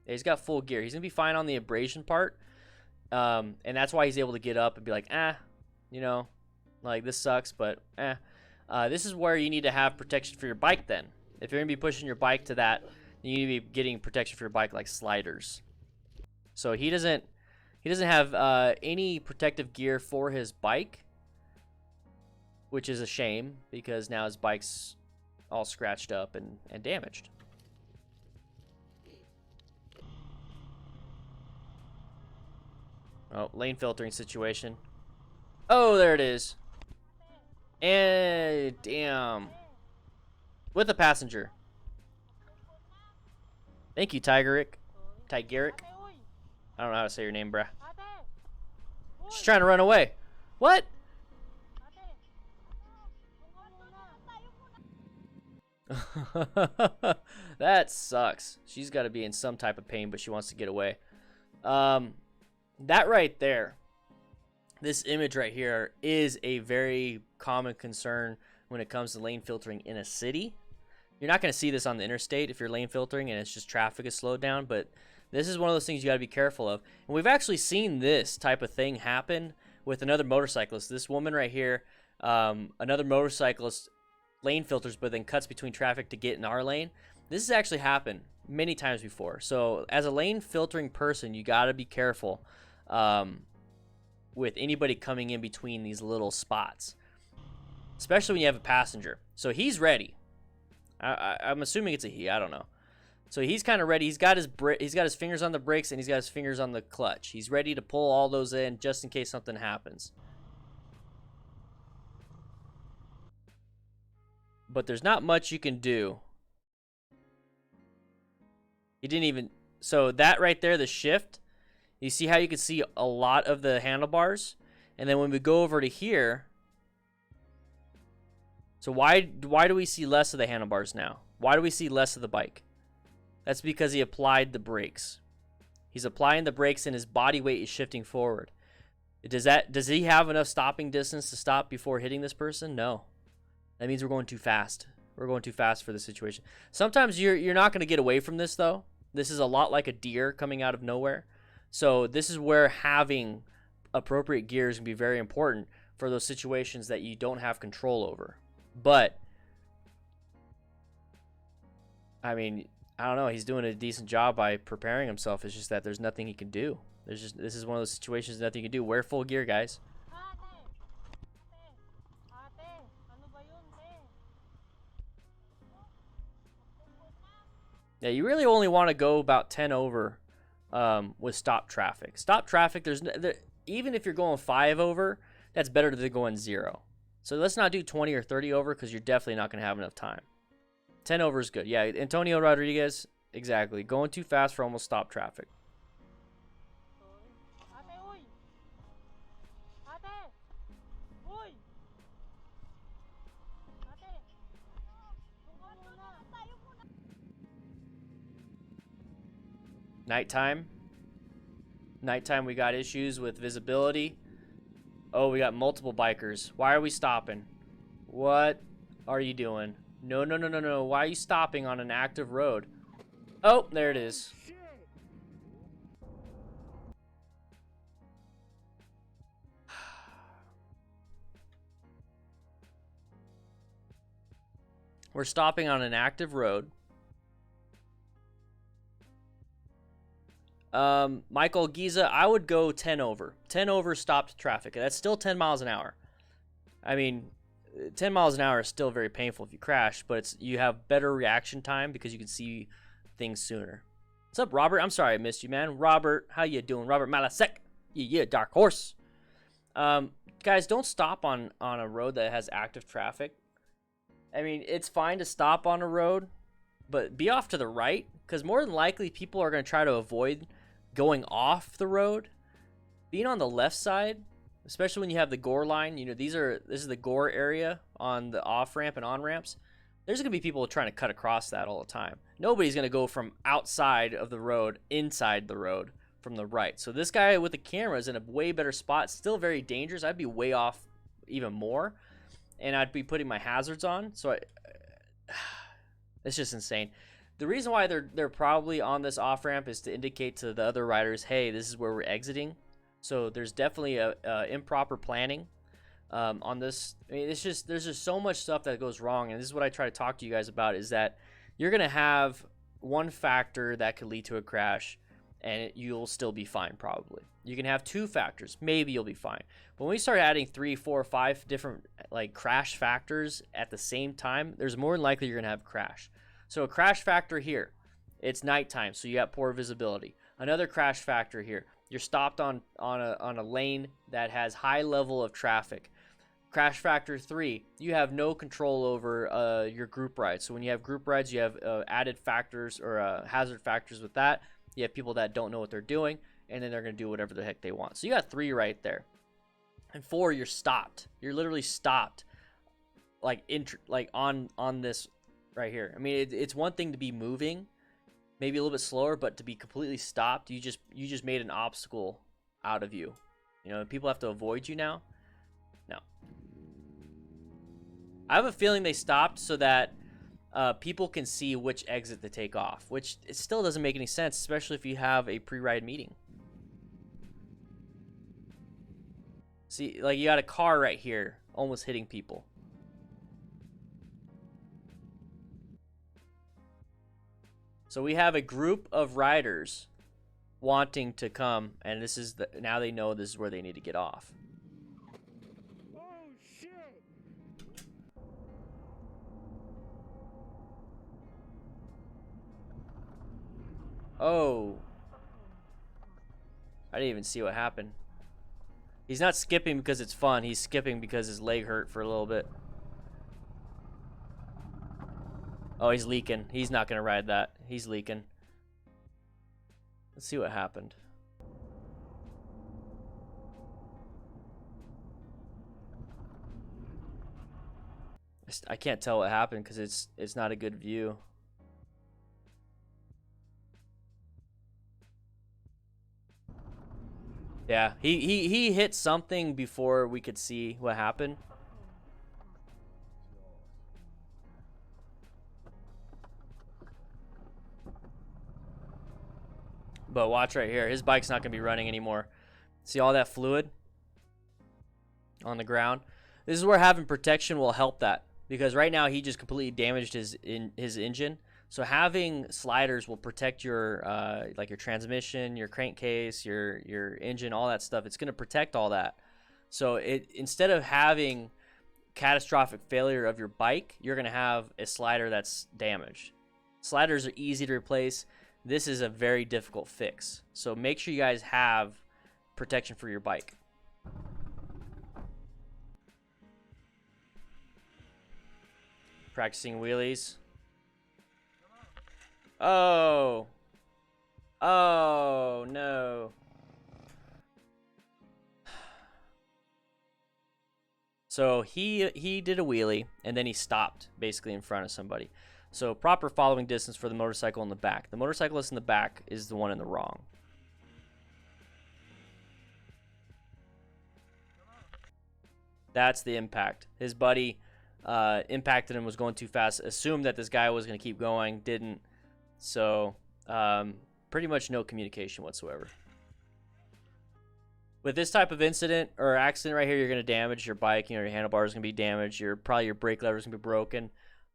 Yeah, he's got full gear. He's going to be fine on the abrasion part. And that's why he's able to get up and be like, you know, like, this sucks, but this is where you need to have protection for your bike then. If you're going to be pushing your bike to that, you need to be getting protection for your bike like sliders. So he doesn't have any protective gear for his bike, which is a shame because now his bike's all scratched up and damaged. Oh, lane filtering situation. Oh, there it is. And damn. With a passenger. Thank you, Tigeric. I don't know how to say your name, bruh. She's trying to run away. What? That sucks. She's got to be in some type of pain, but she wants to get away. That right there, this image right here, is a very common concern when it comes to lane filtering in a city. You're not going to see this on the interstate if you're lane filtering and it's just traffic is slowed down, but this is one of those things you got to be careful of. And we've actually seen this type of thing happen with another motorcyclist. This woman right here, another motorcyclist lane filters but then cuts between traffic to get in our lane. This has actually happened many times before. So as a lane filtering person, you got to be careful with anybody coming in between these little spots, especially when you have a passenger. So he's ready. I'm assuming it's a he. I don't know. So he's kind of ready. He's got his fingers on the brakes and he's got his fingers on the clutch. He's ready to pull all those in just in case something happens. But there's not much you can do. He didn't even... So that right there, the shift, you see how you can see a lot of the handlebars? And then when we go over to here... So why do we see less of the handlebars now? Why do we see less of the bike? That's because he applied the brakes. He's applying the brakes and his body weight is shifting forward. Does he have enough stopping distance to stop before hitting this person? No. That means we're going too fast. We're going too fast for the situation. Sometimes you're not going to get away from this though. This is a lot like a deer coming out of nowhere. So this is where having appropriate gear is going to be very important for those situations that you don't have control over. But I mean, I don't know. He's doing a decent job by preparing himself. It's just that there's nothing he can do. This is one of those situations, nothing you can do. Wear full gear, guys. Yeah, you really only want to go about 10 over with stop traffic. Stop traffic, even if you're going 5 over, that's better than going 0. So let's not do 20 or 30 over because you're definitely not going to have enough time. 10 over is good. Yeah, Antonio Rodriguez, exactly. Going too fast for almost stop traffic. Nighttime. Nighttime, we got issues with visibility. Oh, we got multiple bikers. Why are we stopping? What are you doing? No, no, no, no, no. Why are you stopping on an active road? Oh, there it is. We're stopping on an active road. Michael Giza, I would go 10 over. 10 over stopped traffic. That's still 10 miles an hour. I mean, 10 miles an hour is still very painful if you crash, but you have better reaction time because you can see things sooner. What's up, Robert? I'm sorry I missed you, man. Robert, how you doing? Robert Malasek. Yeah, Dark Horse. Guys, don't stop on a road that has active traffic. I mean, it's fine to stop on a road, but be off to the right because more than likely people are going to try to avoid going off the road. Being on the left side, especially when you have the gore line, you know, this is the gore area on the off ramp and on ramps. There's going to be people trying to cut across that all the time. Nobody's going to go from outside of the road inside the road from the right. So this guy with the camera is in a way better spot. Still very dangerous. I'd be way off even more, and I'd be putting my hazards on. So it's just insane. The reason why they're probably on this off ramp is to indicate to the other riders, hey, this is where we're exiting. So there's definitely a improper planning on this. I mean, there's just so much stuff that goes wrong, and this is what I try to talk to you guys about, is that you're gonna have one factor that could lead to a crash, and you'll still be fine probably. You can have two factors, maybe you'll be fine. But when we start adding 3, 4, 5 different like crash factors at the same time, there's more than likely you're gonna have a crash. So a crash factor here, it's nighttime, so you got poor visibility. Another crash factor here, you're stopped on a lane that has high level of traffic. Crash factor 3, you have no control over your group rides. So when you have group rides, you have added factors or hazard factors with that. You have people that don't know what they're doing, and then they're going to do whatever the heck they want. So you got 3 right there. And 4, you're stopped. You're literally stopped, like on this right here. I mean, it's one thing to be moving, maybe a little bit slower, but to be completely stopped, you just made an obstacle out of you. You know, people have to avoid you now. No. I have a feeling they stopped so that people can see which exit to take off, which it still doesn't make any sense, especially if you have a pre-ride meeting. See, like you got a car right here almost hitting people. So we have a group of riders wanting to come, and this is now they know this is where they need to get off. Oh shit! Oh. I didn't even see what happened. He's not skipping because it's fun. He's skipping because his leg hurt for a little bit. Oh, he's leaking. He's not going to ride that. He's leaking. Let's see what happened. I can't tell what happened because it's not a good view. Yeah, he hit something before we could see what happened. But watch right here. His bike's not going to be running anymore. See all that fluid on the ground? This is where having protection will help that. Because right now he just completely damaged his engine. So having sliders will protect your like your transmission, your crankcase, your engine, all that stuff. It's going to protect all that. So instead of having catastrophic failure of your bike, you're going to have a slider that's damaged. Sliders are easy to replace. This is a very difficult fix. So make sure you guys have protection for your bike. Practicing wheelies. Oh. Oh, no. So he did a wheelie, and then he stopped basically in front of somebody. So proper following distance for the motorcycle in the back. The motorcyclist in the back is the one in the wrong. That's the impact. His buddy impacted him, was going too fast, assumed that this guy was going to keep going, didn't. So pretty much no communication whatsoever. With this type of incident or accident right here, you're going to damage your bike. You know, your handlebar is going to be damaged. Probably your brake lever is going to be broken.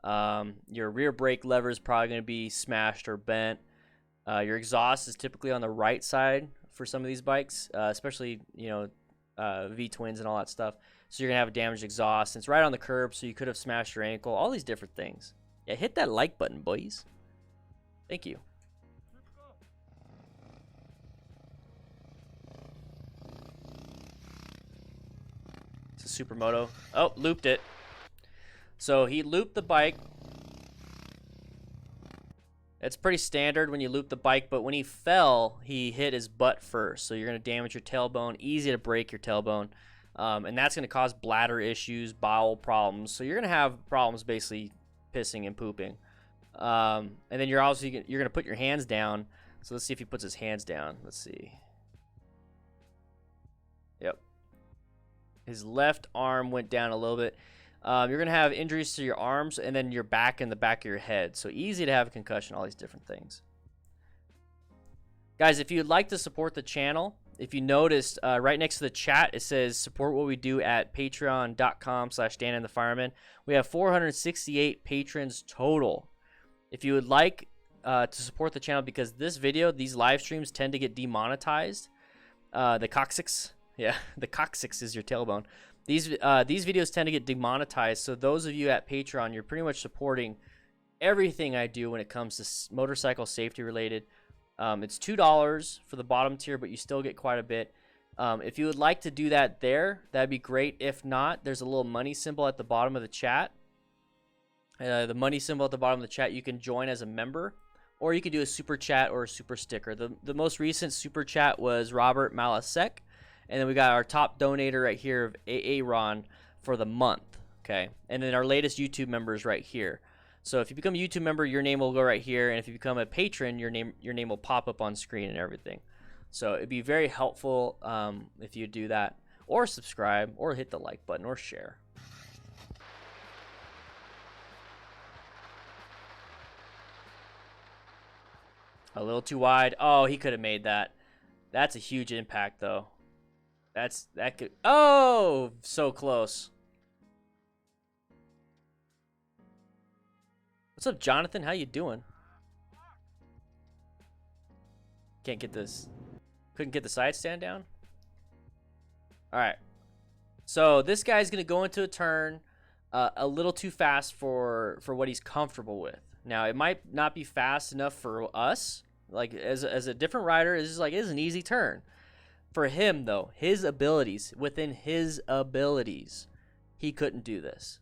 Your rear brake lever is probably going to be smashed or bent. Your exhaust is typically on the right side for some of these bikes, especially, you know, V-twins and all that stuff. So you're going to have a damaged exhaust. It's right on the curb, so you could have smashed your ankle. All these different things. Yeah, hit that like button, boys. Thank you. It's a supermoto. Oh, looped it. So he looped the bike. It's pretty standard when you loop the bike, but when he fell, he hit his butt first. So you're going to damage your tailbone. Easy to break your tailbone. And that's going to cause bladder issues, bowel problems. So you're going to have problems basically pissing and pooping. And then you're going to put your hands down. So let's see if he puts his hands down. Let's see. Yep. His left arm went down a little bit. You're going to have injuries to your arms and then your back and the back of your head. So easy to have a concussion, all these different things. Guys, if you'd like to support the channel, if you noticed, right next to the chat, it says support what we do at patreon.com/DanandTheFireman. We have 468 patrons total. If you would like to support the channel, because this video, these live streams tend to get demonetized. The coccyx, yeah, the coccyx is your tailbone. These videos tend to get demonetized, so those of you at Patreon, you're pretty much supporting everything I do when it comes to motorcycle safety related. It's $2 for the bottom tier, but you still get quite a bit. If you would like to do that there, that'd be great. If not, there's a little money symbol at the bottom of the chat. The money symbol at the bottom of the chat, you can join as a member, or you can do a super chat or a super sticker. The most recent super chat was Robert Malasek. And then we got our top donator right here of Aaron for the month, okay? And then our latest YouTube members right here. So if you become a YouTube member, your name will go right here, and if you become a patron, your name will pop up on screen and everything. So it'd be very helpful if you do that, or subscribe, or hit the like button, or share. A little too wide. Oh, he could have made that. That's a huge impact, though. That could. Oh, so close. What's up, Jonathan? How you doing? Can't get this. Couldn't get the side stand down. All right. So this guy's gonna go into a turn a little too fast for what he's comfortable with. Now it might not be fast enough for us. Like as a different rider, this is an easy turn. For him, though, his abilities, within his abilities, he couldn't do this.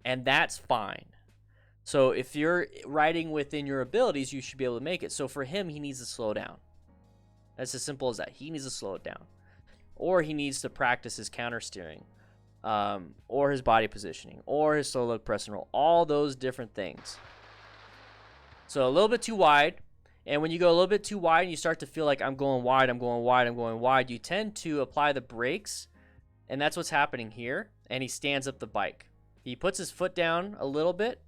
And that's fine. So if you're riding within your abilities, you should be able to make it. So for him, he needs to slow down. That's as simple as that. He needs to slow it down. Or he needs to practice his counter steering, or his body positioning, or his slow look press and roll. All those different things. So a little bit too wide. And when you go a little bit too wide and you start to feel like I'm going wide, you tend to apply the brakes, and that's what's happening here. And he stands up the bike. He puts his foot down a little bit,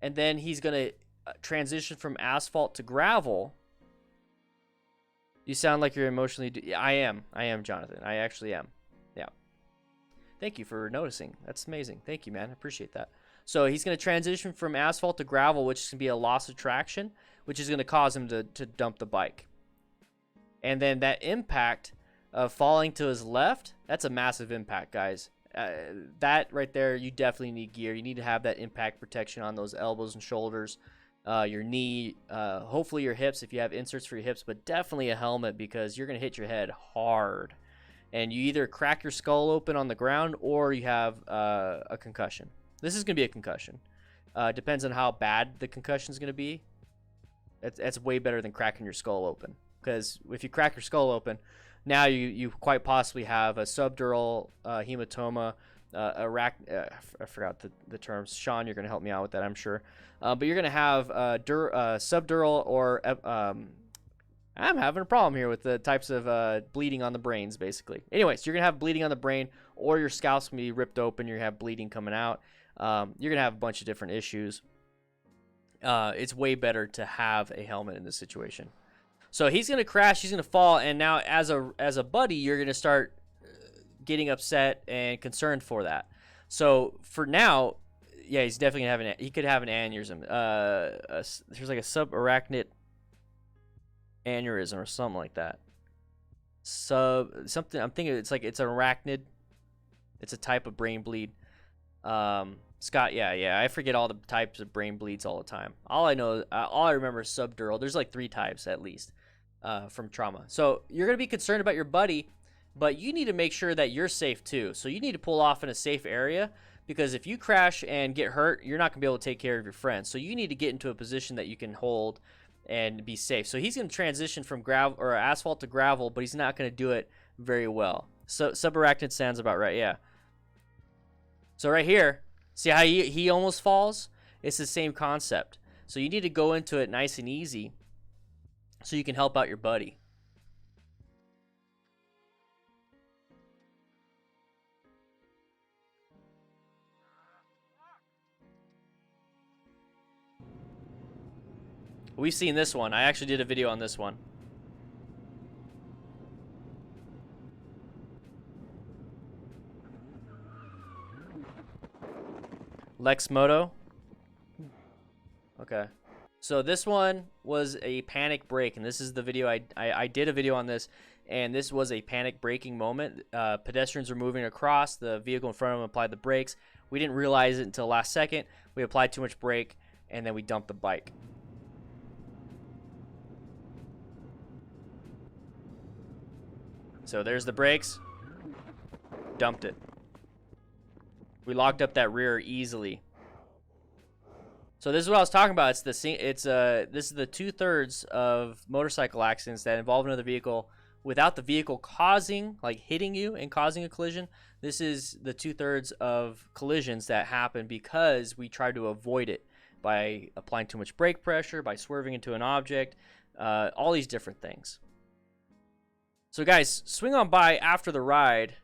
and then he's going to transition from asphalt to gravel. You sound like you're emotionally... I am, Jonathan. I actually am. Yeah. Thank you for noticing. That's amazing. Thank you, man. I appreciate that. So he's going to transition from asphalt to gravel, which is going to be a loss of traction, which is going to cause him to dump the bike. And then that impact of falling to his left, that's a massive impact, guys. That right there, you definitely need gear. You need to have that impact protection on those elbows and shoulders, your knee, hopefully your hips if you have inserts for your hips, but definitely a helmet because you're going to hit your head hard. And you either crack your skull open on the ground or you have a concussion. This is going to be a concussion. Depends on how bad the concussion is going to be. That's way better than cracking your skull open. Because if you crack your skull open, now you quite possibly have a subdural hematoma, I forgot the terms. Sean, you're going to help me out with that, I'm sure. But you're going to have subdural or... I'm having a problem here with the types of bleeding on the brains, basically. Anyway, so you're going to have bleeding on the brain, or your scalp's going to be ripped open, you're going to have bleeding coming out. You're going to have a bunch of different issues. It's way better to have a helmet in this situation. So he's going to crash, he's going to fall, and now as a buddy, you're going to start getting upset and concerned for that. So for now, yeah, he's definitely going to have he could have an aneurysm. There's like a subarachnoid aneurysm or something like that. Something I'm thinking it's an arachnid. It's a type of brain bleed. Scott, yeah, I forget all the types of brain bleeds all the time. All I remember is subdural. There's like 3 types at least from trauma. So you're gonna be concerned about your buddy, but you need to make sure that you're safe too. So you need to pull off in a safe area, because if you crash and get hurt, you're not gonna be able to take care of your friends. So you need to get into a position that you can hold and be safe. So he's gonna transition from gravel or asphalt to gravel, but he's not gonna do it very well. So subarachnoid sounds about right, yeah. So right here, see how he almost falls? It's the same concept. So you need to go into it nice and easy so you can help out your buddy. We've seen this one. I actually did a video on this one. Lex Moto. Okay. So this one was a panic brake, and this is the video I did a video on this, and this was a panic braking moment. Pedestrians were moving across. The vehicle in front of them applied the brakes. We didn't realize it until last second. We applied too much brake, and then we dumped the bike. So there's the brakes. Dumped it. We locked up that rear easily. So this is what I was talking about. This is the 2/3 of motorcycle accidents that involve another vehicle without the vehicle causing, like hitting you and causing a collision. This is the 2/3 of collisions that happen because we try to avoid it by applying too much brake pressure, by swerving into an object, all these different things. So guys, swing on by after the ride.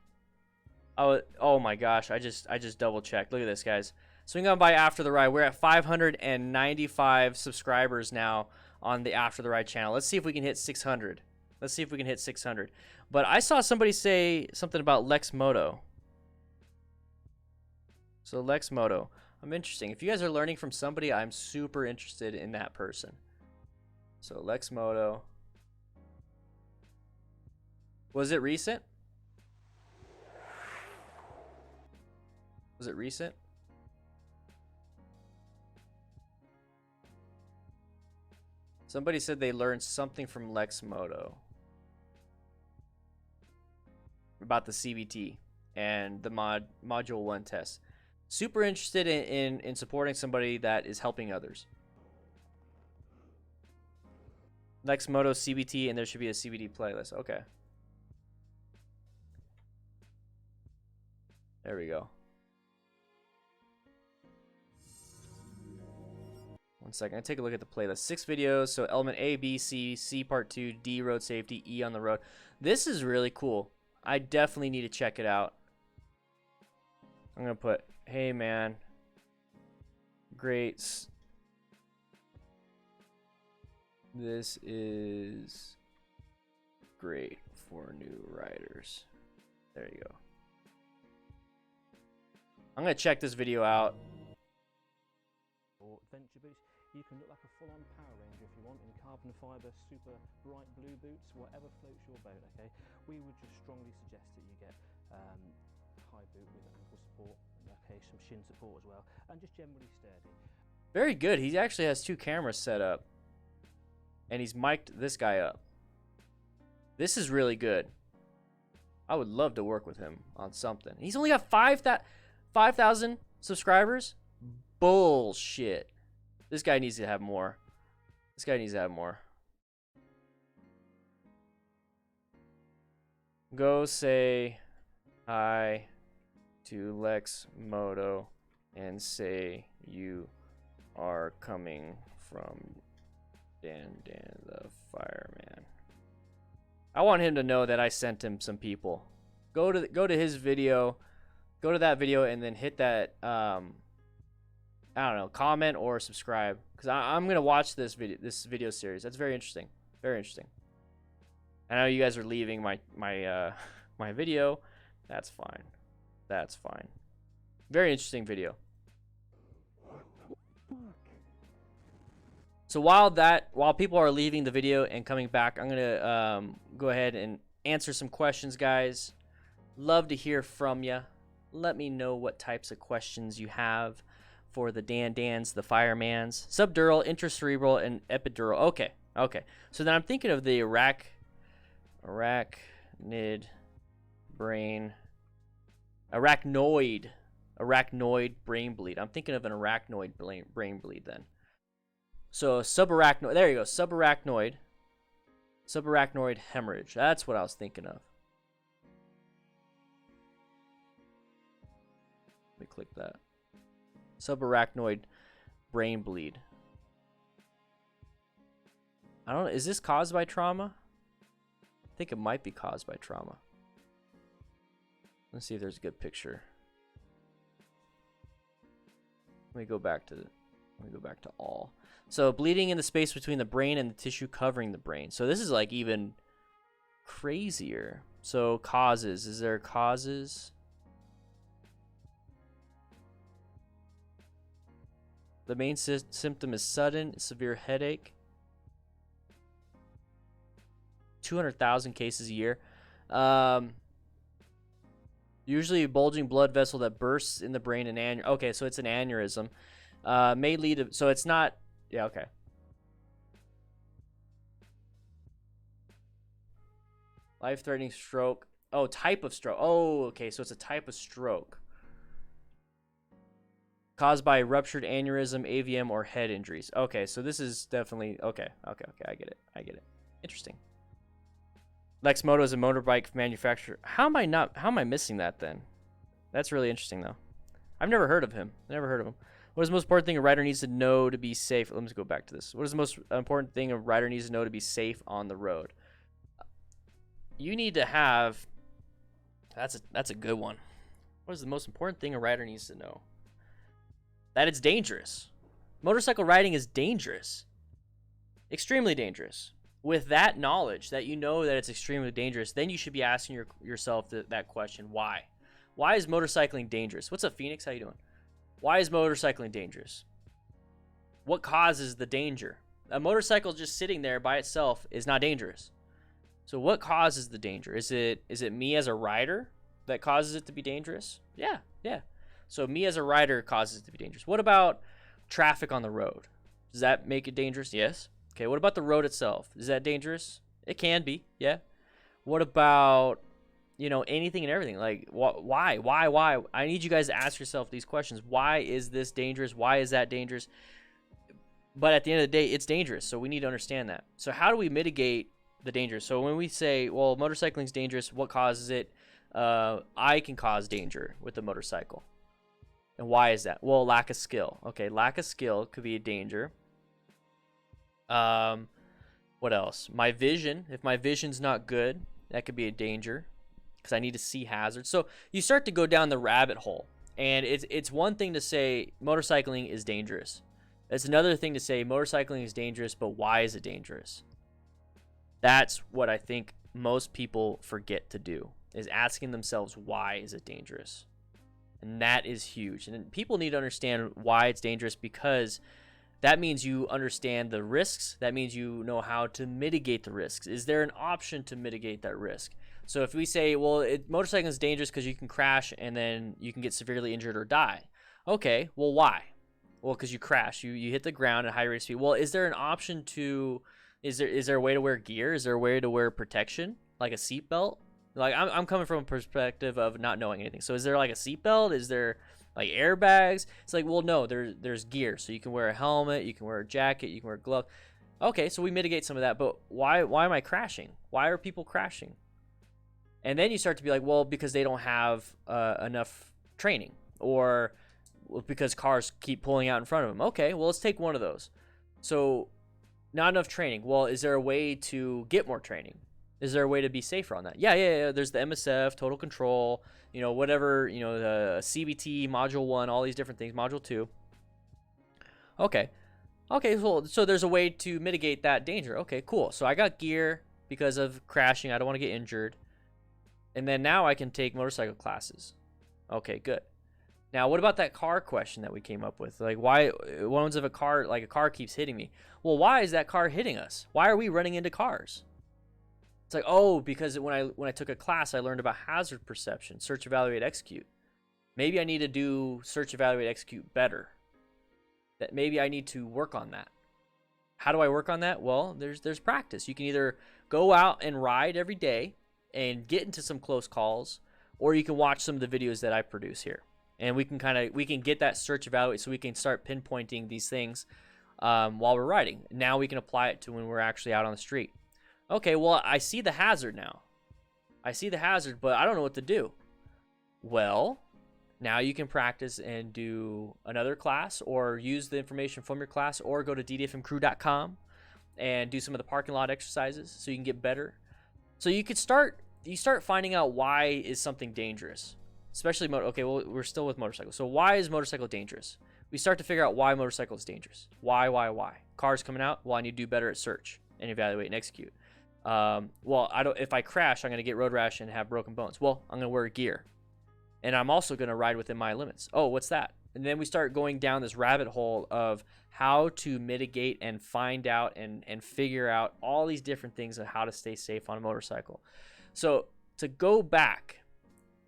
Oh my gosh, I just double checked. Look at this, guys. Swing on by after the ride. We're at 595 subscribers now on the After the Ride channel. Let's see if we can hit 600. Let's see if we can hit 600. But I saw somebody say something about Lex Moto. So Lex Moto. I'm interesting. If you guys are learning from somebody, I'm super interested in that person. So Lex Moto. Was it recent? Was it recent? Somebody said they learned something from Lex Moto about the CVT and the Module 1 test. Super interested in supporting somebody that is helping others. Lex Moto CVT, and there should be a CVT playlist. Okay. There we go. One second. I take a look at the playlist. 6 videos. So element A, B, C, C part 2, D road safety, E on the road. This is really cool. I definitely need to check it out. I'm gonna put, hey man, great. This is great for new riders. There you go. I'm gonna check this video out. Or adventure boots, you can look like a full-on Power Ranger if you want, in carbon fibre, super bright blue boots, whatever floats your boat. Okay, we would just strongly suggest that you get high boot with ankle support, okay, some shin support as well, and just generally sturdy. Very good. He actually has 2 cameras set up, and he's mic'd this guy up. This is really good. I would love to work with him on something. He's only got 5,000 subscribers. Bullshit. This guy needs to have more. This guy needs to have more. Go say hi to Lex Moto and say you are coming from Dan the fireman. I want him to know that I sent him some people. Go to his video. Go to that video and then hit that I don't know, comment or subscribe, because I'm gonna watch this video series. That's very interesting. Very interesting. I know you guys are leaving my my video. That's fine. That's fine. Very interesting video. So while people are leaving the video and coming back, I'm gonna go ahead and answer some questions, guys. Love to hear from you. Let me know what types of questions you have for the Dans, the Firemans. Subdural, intracerebral, and epidural. Okay, okay. So then I'm thinking of the arachnoid brain bleed. I'm thinking of an arachnoid brain bleed then. So subarachnoid, there you go, subarachnoid hemorrhage. That's what I was thinking of. Let me click that. Subarachnoid brain bleed. I don't know. Is this caused by trauma? I think it might be caused by trauma. Let's see if there's a good picture. Let me go back to all. So bleeding in the space between the brain and the tissue covering the brain. So this is like even crazier. So causes. Is there causes? The main symptom is sudden, severe headache. 200,000 cases a year. Usually a bulging blood vessel that bursts in the brain and okay, so it's an aneurysm. May lead to, so it's not, yeah, okay. Life-threatening stroke. Oh, type of stroke. Oh, okay, so it's a type of stroke. Caused by ruptured aneurysm, AVM, or head injuries. Okay, so this is definitely, okay, I get it. Interesting. Lex Moto is a motorbike manufacturer. How am I missing that then? That's really interesting though. I've never heard of him. What is the most important thing a rider needs to know to be safe? Let me just go back to this. What is the most important thing a rider needs to know to be safe on the road? You need to have, that's a good one. What is the most important thing a rider needs to know? That it's dangerous. Motorcycle riding is dangerous. Extremely dangerous. With that knowledge, that you know that it's extremely dangerous, then you should be asking yourself that question, why? Why is motorcycling dangerous? What's up, Phoenix? How you doing? Why is motorcycling dangerous? What causes the danger? A motorcycle just sitting there by itself is not dangerous. So what causes the danger? Is it me as a rider that causes it to be dangerous? Yeah. So me as a rider causes it to be dangerous. What about traffic on the road? Does that make it dangerous? Yes. Okay, what about the road itself? Is that dangerous? It can be, yeah. What about, anything and everything? Like, why? I need you guys to ask yourself these questions. Why is this dangerous? Why is that dangerous? But at the end of the day, it's dangerous, so we need to understand that. So how do we mitigate the danger? So when we say, well, motorcycling is dangerous, what causes it? I can cause danger with the motorcycle. And why is that? Well, lack of skill. Okay, lack of skill could be a danger. What else? My vision. If my vision's not good, that could be a danger because I need to see hazards. So you start to go down the rabbit hole, and it's one thing to say motorcycling is dangerous. It's another thing to say motorcycling is dangerous, but why is it dangerous? That's what I think most people forget to do, is asking themselves, why is it dangerous? And that is huge. And people need to understand why it's dangerous, because that means you understand the risks. That means you know how to mitigate the risks. Is there an option to mitigate that risk? So if we say, well, motorcycling is dangerous because you can crash and then you can get severely injured or die. Okay, well, why? Well, because you crash. You hit the ground at high rate of speed. Well, is there an option to, is there a way to wear gear? Is there a way to wear protection, like a seatbelt? Like, I'm coming from a perspective of not knowing anything. So is there like a seatbelt? Is there like airbags? It's like, well, no, there's gear. So you can wear a helmet, you can wear a jacket, you can wear a glove. Okay, so we mitigate some of that, but why am I crashing? Why are people crashing? And then you start to be like, well, because they don't have enough training, or because cars keep pulling out in front of them. Okay, well, let's take one of those. So not enough training. Well, is there a way to get more training? Is there a way to be safer on that? Yeah. There's the MSF, total control, whatever, the CBT, module 1, all these different things, module 2. Okay, so there's a way to mitigate that danger. Okay, cool. So I got gear because of crashing. I don't want to get injured. And then now I can take motorcycle classes. Okay, good. Now, what about that car question that we came up with? Like, why, ones of a car keeps hitting me? Well, why is that car hitting us? Why are we running into cars? It's like, oh, because when I took a class, I learned about hazard perception, search, evaluate, execute. Maybe I need to do search, evaluate, execute better. That maybe I need to work on that. How do I work on that? Well, there's practice. You can either go out and ride every day and get into some close calls, or you can watch some of the videos that I produce here. And we can get that search, evaluate, so we can start pinpointing these things while we're riding. Now we can apply it to when we're actually out on the street. Okay, well, I see the hazard now. I see the hazard, but I don't know what to do. Well, now you can practice and do another class, or use the information from your class, or go to ddfmcrew.com and do some of the parking lot exercises so you can get better. So you start finding out why is something dangerous, especially okay, well, we're still with motorcycles. So why is motorcycle dangerous? We start to figure out why motorcycle is dangerous. Why? Cars coming out. Well, I need to do better at search and evaluate and execute. Well, if I crash, I'm going to get road rash and have broken bones. Well, I'm going to wear gear, and I'm also going to ride within my limits. Oh, what's that? And then we start going down this rabbit hole of how to mitigate and find out and figure out all these different things on how to stay safe on a motorcycle. So to go back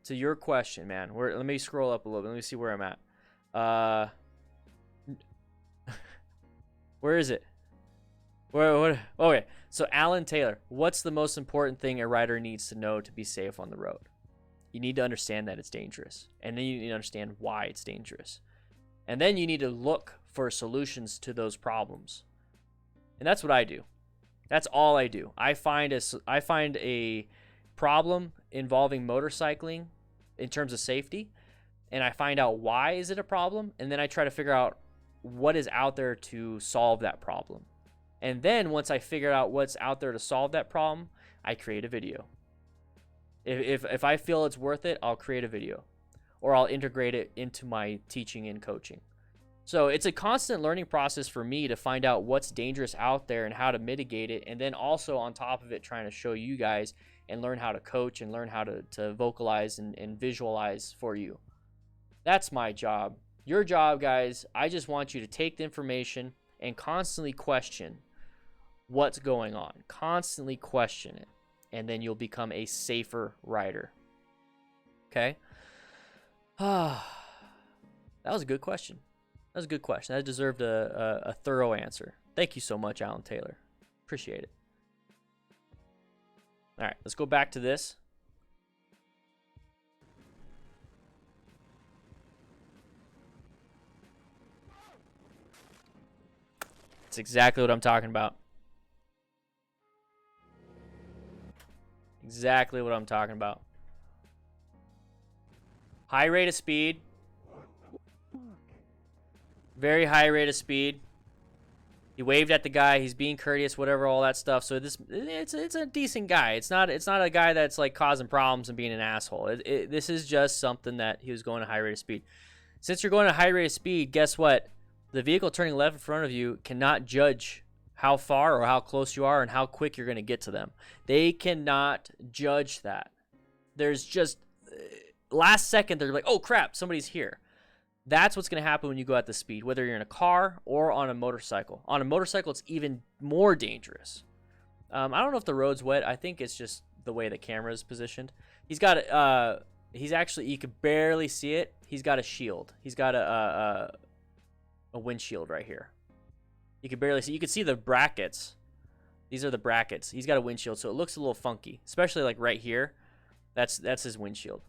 to your question, man, let me scroll up a little bit. Let me see where I'm at. Where is it? What? Okay. So Alan Taylor, what's the most important thing a rider needs to know to be safe on the road? You need to understand that it's dangerous, and then you need to understand why it's dangerous, and then you need to look for solutions to those problems. And that's what I do. That's all I do. I find a problem involving motorcycling in terms of safety, and I find out why is it a problem, and then I try to figure out what is out there to solve that problem. And then once I figure out what's out there to solve that problem, I create a video. If I feel it's worth it, I'll create a video, or I'll integrate it into my teaching and coaching. So it's a constant learning process for me to find out what's dangerous out there and how to mitigate it, and then also on top of it trying to show you guys and learn how to coach and learn how to vocalize and visualize for you. That's my job. Your job, guys, I just want you to take the information and constantly question what's going on. Constantly question it. And then you'll become a safer rider. Okay? That was a good question. That was a good question. That deserved a thorough answer. Thank you so much, Alan Taylor. Appreciate it. All right, let's go back to this. That's exactly what I'm talking about. Exactly what I'm talking about. High rate of speed. Very high rate of speed. He waved at the guy. He's being courteous, whatever, all that stuff. So it's a decent guy. It's not a guy that's like causing problems and being an asshole. This is just something that he was going at a high rate of speed. Since you're going at a high rate of speed, guess what? The vehicle turning left in front of you cannot judge how far or how close you are and how quick you're going to get to them. They cannot judge that. There's just last second they're like, oh crap, somebody's here. That's what's going to happen when you go at the speed, whether you're in a car or on a motorcycle. On a motorcycle, it's even more dangerous. I don't know if the road's wet. I think it's just the way the camera is positioned. He's got he's actually, you could barely see it. He's got a shield. He's got a windshield right here. You can barely see. You can see the brackets. These are the brackets. He's got a windshield, so it looks a little funky, especially like right here. That's his windshield.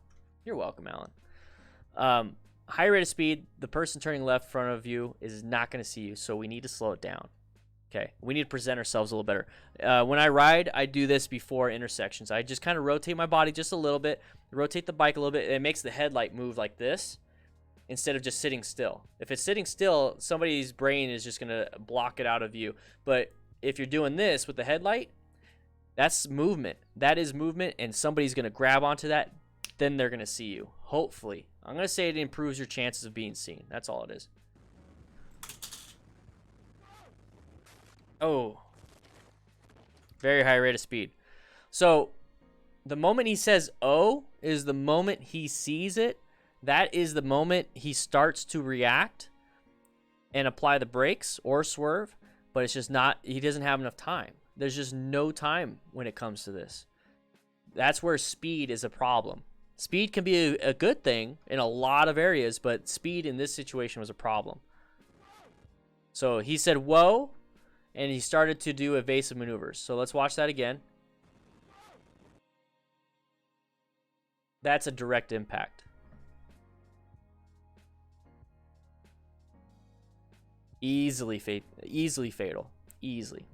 You're welcome, Alan. High rate of speed, the person turning left in front of you is not going to see you, so we need to slow it down. Okay, we need to present ourselves a little better. When I ride, I do this before intersections. I just kind of rotate my body just a little bit, rotate the bike a little bit. It makes the headlight move like this instead of just sitting still. If it's sitting still, somebody's brain is just going to block it out of view. But if you're doing this with the headlight, that's movement. That is movement, and somebody's going to grab onto that. Then they're going to see you. Hopefully. I'm going to say it improves your chances of being seen. That's all it is. Oh. Very high rate of speed. So, the moment he says, oh, is the moment he sees it. That is the moment he starts to react and apply the brakes or swerve. But it's just not, he doesn't have enough time. There's just no time when it comes to this. That's where speed is a problem. Speed can be a good thing in a lot of areas, but speed in this situation was a problem. So he said, whoa, and he started to do evasive maneuvers. So let's watch that again. That's a direct impact. Easily fatal. Easily.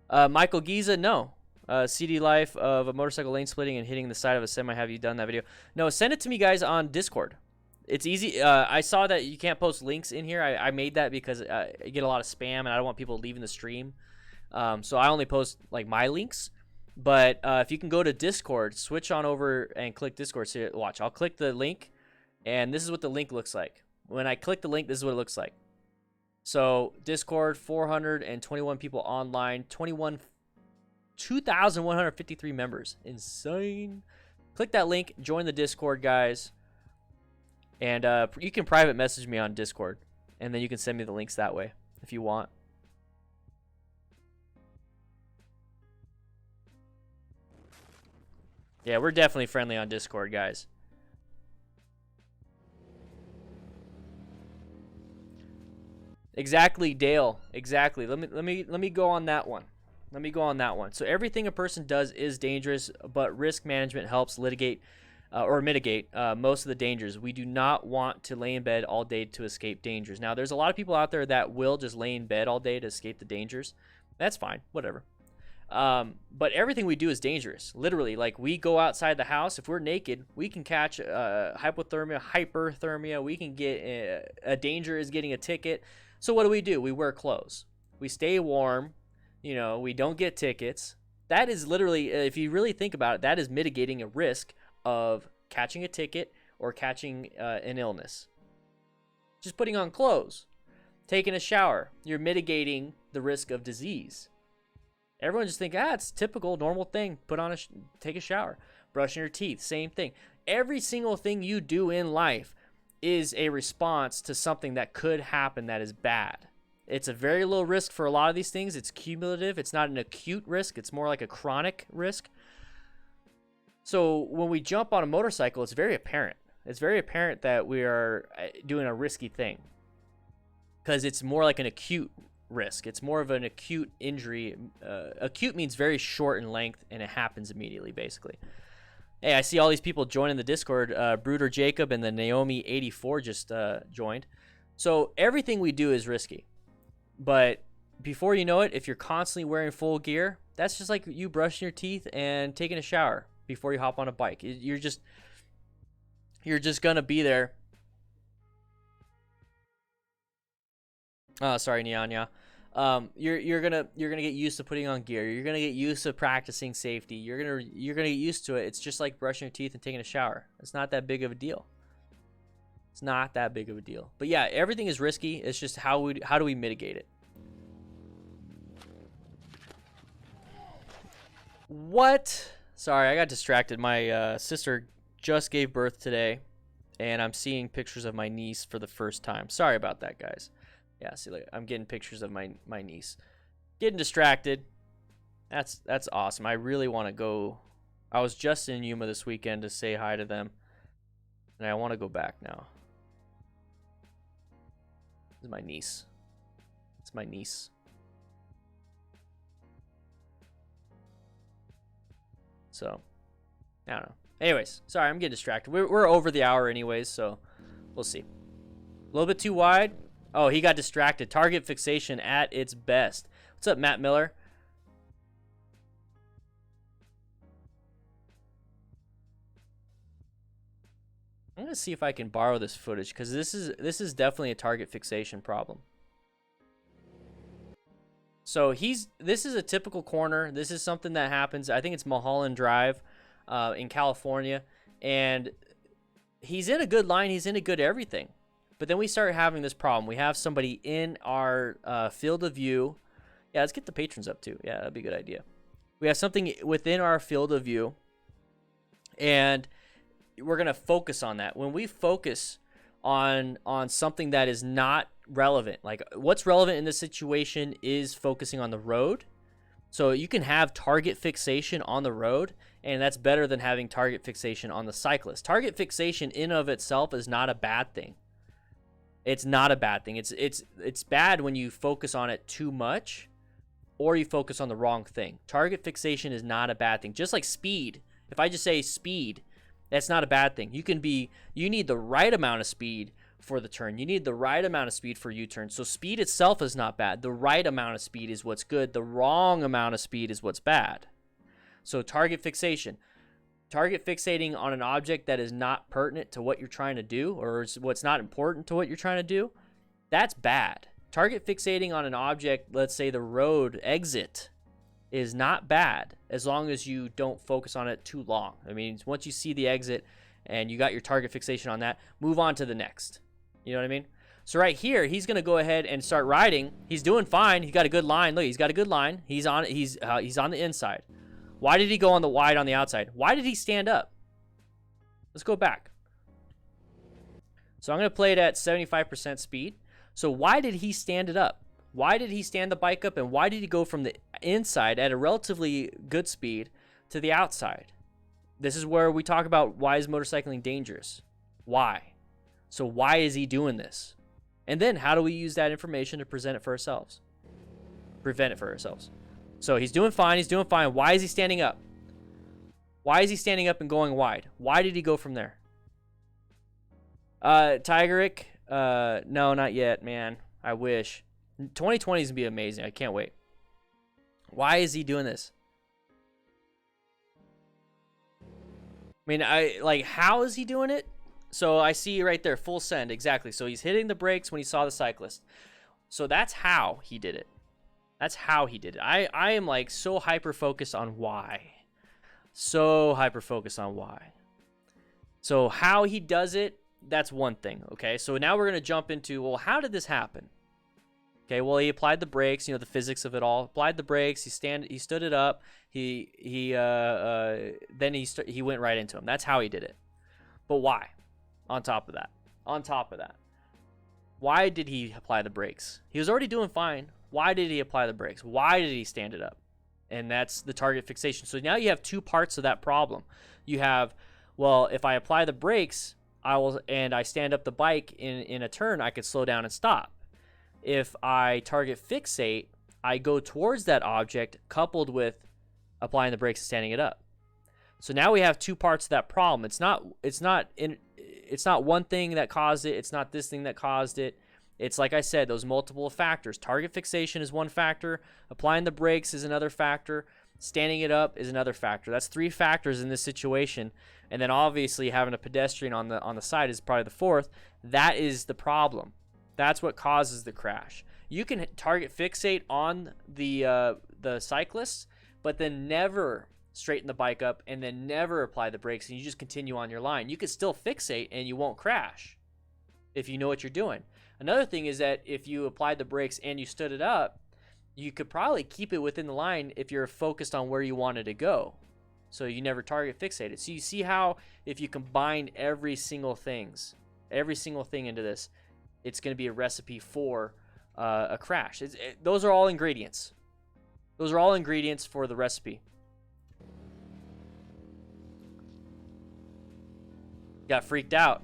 Michael Giza, no. CD life of a motorcycle lane splitting and hitting the side of a semi. Have you done that video? No, send it to me, guys, on Discord. It's easy. I saw that you can't post links in here. I made that because I get a lot of spam, and I don't want people leaving the stream. So I only post like my links. But if you can go to Discord, switch on over and click Discord. So watch, I'll click the link, and this is what the link looks like. When I click the link, this is what it looks like. So Discord, 421 people online, 2,153 members. Insane. Click that link, join the Discord, guys. And you can private message me on Discord, and then you can send me the links that way if you want. Yeah, we're definitely friendly on Discord, guys. Exactly, Dale. Exactly. Let me go on that one. Let me go on that one. So everything a person does is dangerous, but risk management helps mitigate most of the dangers. We do not want to lay in bed all day to escape dangers. Now, there's a lot of people out there that will just lay in bed all day to escape the dangers. That's fine. Whatever. But everything we do is dangerous. Literally, like we go outside the house. If we're naked, we can catch hypothermia. We can get a danger is getting a ticket. So what do? We wear clothes. We stay warm. You know, we don't get tickets. That is literally, if you really think about it, that is mitigating a risk of catching a ticket or catching an illness. Just putting on clothes, taking a shower, you're mitigating the risk of disease. Everyone just think, it's typical, normal thing. Take a shower, brushing your teeth, same thing. Every single thing you do in life is a response to something that could happen that is bad. It's a very low risk for a lot of these things. It's cumulative. It's not an acute risk. It's more like a chronic risk. So when we jump on a motorcycle, it's very apparent. It's very apparent that we are doing a risky thing because it's more like an acute risk. It's more of an acute injury. Acute means very short in length, and it happens immediately, basically. Hey, I see all these people joining the Discord. Bruder Jacob and the Naomi84 just joined. So everything we do is risky. But before you know it, if you're constantly wearing full gear, that's just like you brushing your teeth and taking a shower before you hop on a bike. You're just gonna be there. Oh, sorry, Nyanya. You're gonna get used to putting on gear. You're gonna get used to practicing safety. You're gonna get used to it. It's just like brushing your teeth and taking a shower. It's not that big of a deal. It's not that big of a deal. But yeah, everything is risky. It's just how do we mitigate it? What? Sorry, I got distracted. My sister just gave birth today, and I'm seeing pictures of my niece for the first time. Sorry about that, guys. Yeah, see, look, I'm getting pictures of my niece. Getting distracted. That's awesome. I really want to go. I was just in Yuma this weekend to say hi to them, and I want to go back now. This is my niece. It's my niece. So, I don't know. Anyways, sorry, I'm getting distracted. We're over the hour anyways, so we'll see. A little bit too wide. Oh, he got distracted. Target fixation at its best. What's up, Matt Miller? I'm going to see if I can borrow this footage because this is definitely a target fixation problem. So this is a typical corner. This is something that happens. I think it's Mulholland Drive in California. And he's in a good line. He's in a good everything. But then we start having this problem. We have somebody in our field of view. Yeah, let's get the patrons up too. Yeah, that'd be a good idea. We have something within our field of view. And we're going to focus on that. When we focus on something that is not relevant, like what's relevant in this situation is focusing on the road. So you can have target fixation on the road, and that's better than having target fixation on the cyclist. Target fixation in of itself is not a bad thing. It's not a bad thing. It's bad when you focus on it too much or you focus on the wrong thing. Target fixation is not a bad thing. Just like speed. If I just say speed, that's not a bad thing. You need the right amount of speed for the turn. You need the right amount of speed for U-turn. So speed itself is not bad. The right amount of speed is what's good. The wrong amount of speed is what's bad. So target fixation. Target fixating on an object that is not pertinent to what you're trying to do, or what's not important to what you're trying to do, that's bad. Target fixating on an object, let's say the road exit, is not bad as long as you don't focus on it too long. I mean, once you see the exit and you got your target fixation on that, move on to the next. You know what I mean? So right here, he's going to go ahead and start riding. He's doing fine. He's got a good line. Look, he's got a good line. He's on the inside. Why did he go on the wide on the outside? Why did he stand up? Let's go back. So I'm going to play it at 75% speed. So why did he stand it up? Why did he stand the bike up, and why did he go from the inside at a relatively good speed to the outside? This is where we talk about why is motorcycling dangerous. Why? So why is he doing this? And then how do we use that information to present it for ourselves? Prevent it for ourselves. So he's doing fine. He's doing fine. Why is he standing up? Why is he standing up and going wide? Why did he go from there? Tigeric, no, not yet, man. I wish. 2020 is going to be amazing. I can't wait. Why is he doing this? I mean, how is he doing it? So I see right there, full send, exactly. So he's hitting the brakes when he saw the cyclist. So that's how he did it. That's how he did it. I am like so hyper-focused on why. So hyper-focused on why. So how he does it, that's one thing, okay? So now we're going to jump into, well, how did this happen? Okay, well, he applied the brakes, you know, the physics of it all. Applied the brakes, he stood it up. Then he went right into him. That's how he did it. But why? On top of that. Why did he apply the brakes? He was already doing fine. Why did he apply the brakes? Why did he stand it up? And that's the target fixation. So now you have two parts of that problem. You have, well, if I apply the brakes, I stand up the bike in a turn, I could slow down and stop. If I target fixate, I go towards that object coupled with applying the brakes and standing it up. So now we have two parts of that problem. It's not one thing that caused it. It's not this thing that caused it. It's like I said, those multiple factors. Target fixation is one factor. Applying the brakes is another factor. Standing it up is another factor. That's three factors in this situation. And then obviously having a pedestrian on the side is probably the fourth. That is the problem. That's what causes the crash. You can target fixate on the cyclists, but then never straighten the bike up and then never apply the brakes, and you just continue on your line. You could still fixate and you won't crash if you know what you're doing. Another thing is that if you applied the brakes and you stood it up, you could probably keep it within the line if you're focused on where you wanted to go. So you never target fixated. So you see how if you combine every single thing into this, it's going to be a recipe for a crash. Those are all ingredients. Those are all ingredients for the recipe. Got freaked out.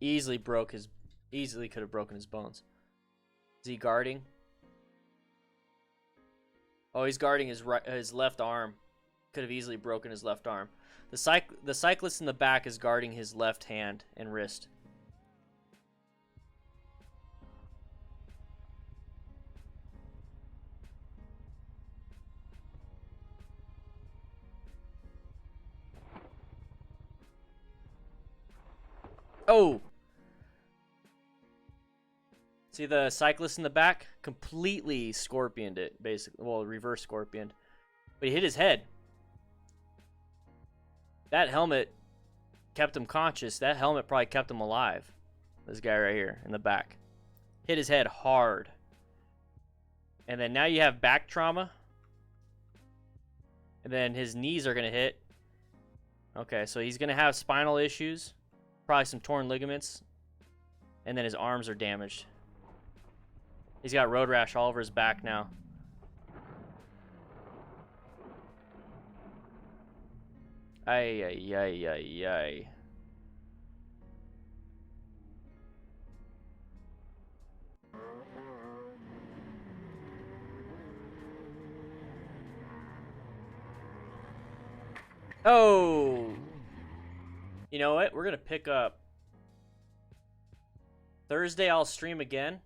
Easily could have broken his bones. Is he guarding? Oh, he's guarding his left arm. Could have easily broken his left arm. The cyclist in the back is guarding his left hand and wrist. Oh! See the cyclist in the back? Completely scorpioned it, basically. Well, reverse scorpioned. But he hit his head. That helmet kept him conscious. That helmet probably kept him alive. This guy right here in the back. Hit his head hard. And then now you have back trauma. And then his knees are going to hit. Okay, so he's going to have spinal issues. Probably some torn ligaments. And then his arms are damaged. He's got road rash all over his back now. Ay, ay, ay, ay, ay. Oh! You know what? We're going to pick up. Thursday, I'll stream again.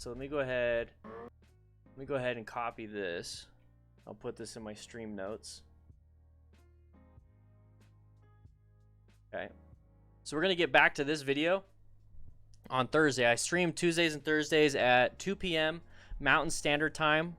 So let me go ahead. Let me go ahead and copy this. I'll put this in my stream notes. Okay. So we're gonna get back to this video on Thursday. I stream Tuesdays and Thursdays at 2 p.m. Mountain Standard Time.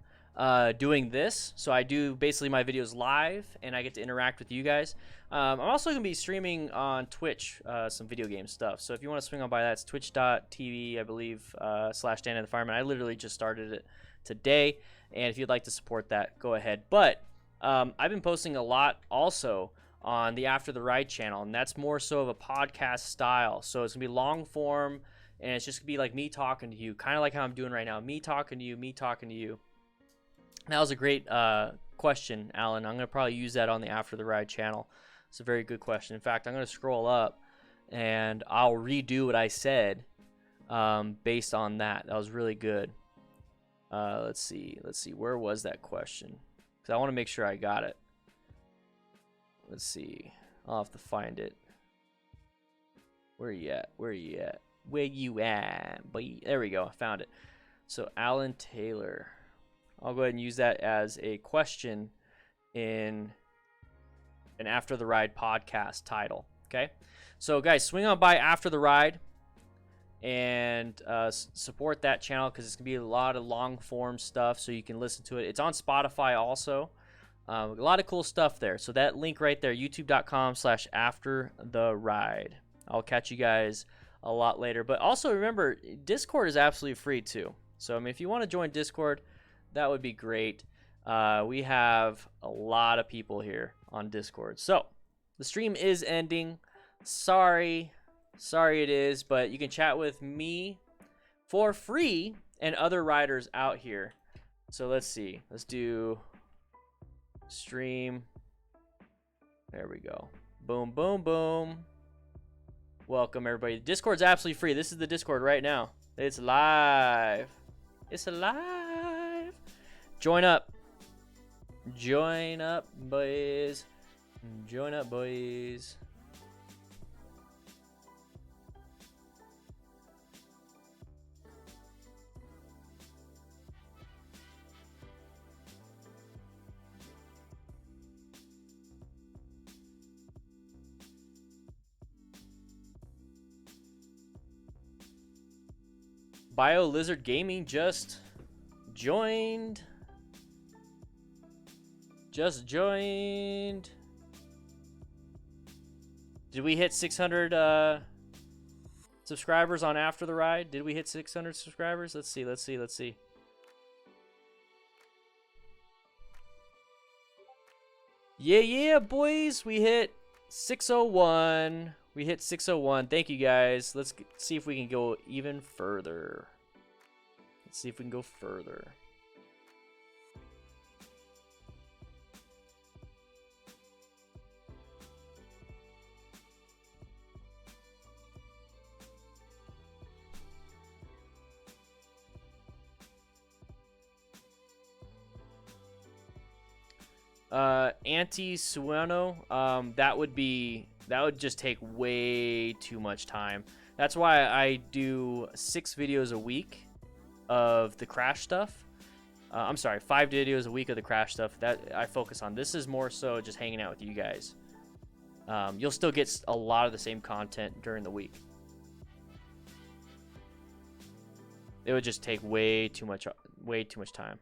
Doing this, so I do basically my videos live and I get to interact with you guys. I'm also going to be streaming on Twitch some video game stuff, so if you want to swing on by that, it's twitch.tv, I believe, /Dan the Fireman. I literally just started it today, and if you'd like to support that, go ahead. But I've been posting a lot also on the After the Ride channel, and that's more so of a podcast style, so it's going to be long form, and it's just going to be like me talking to you, kind of like how I'm doing right now, me talking to you. That was a great question, Alan. I'm going to probably use that on the After the Ride channel. It's a very good question. In fact, I'm going to scroll up, and I'll redo what I said based on that. That was really good. Let's see. Where was that question? Because I want to make sure I got it. Let's see. I'll have to find it. Where are you at? Where you at? Boy, there we go. I found it. So, Alan Taylor. I'll go ahead and use that as a question in an After the Ride podcast title. Okay, so guys, swing on by After the Ride and support that channel because it's gonna be a lot of long form stuff, so you can listen to it. It's on Spotify also. A lot of cool stuff there. So that link right there, youtube.com/aftertheride. I'll catch you guys a lot later. But also remember, Discord is absolutely free too. So I mean, if you want to join Discord, that would be great. We have a lot of people here on Discord. So, the stream is ending. Sorry it is, but you can chat with me for free and other riders out here. So, let's see. Let's do stream. There we go. Boom, boom, boom. Welcome, everybody. Discord's absolutely free. This is the Discord right now. It's live. It's alive. Join up, boys. Join up, boys. Bio Lizard Gaming just joined. Did we hit 600 subscribers on After the Ride? Did we hit 600 subscribers? Let's see. Yeah, boys. We hit 601. Thank you, guys. Let's see if we can go even further. Anti-Sueno, that would just take way too much time. That's why I do 6 videos a week of the crash stuff. I'm sorry, 5 videos a week of the crash stuff that I focus on. This is more so just hanging out with you guys. You'll still get a lot of the same content during the week. It would just take way too much time.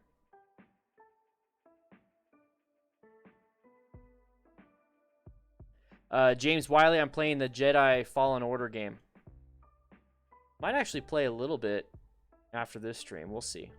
James Wiley, I'm playing the Jedi Fallen Order game. Might actually play a little bit after this stream. We'll see.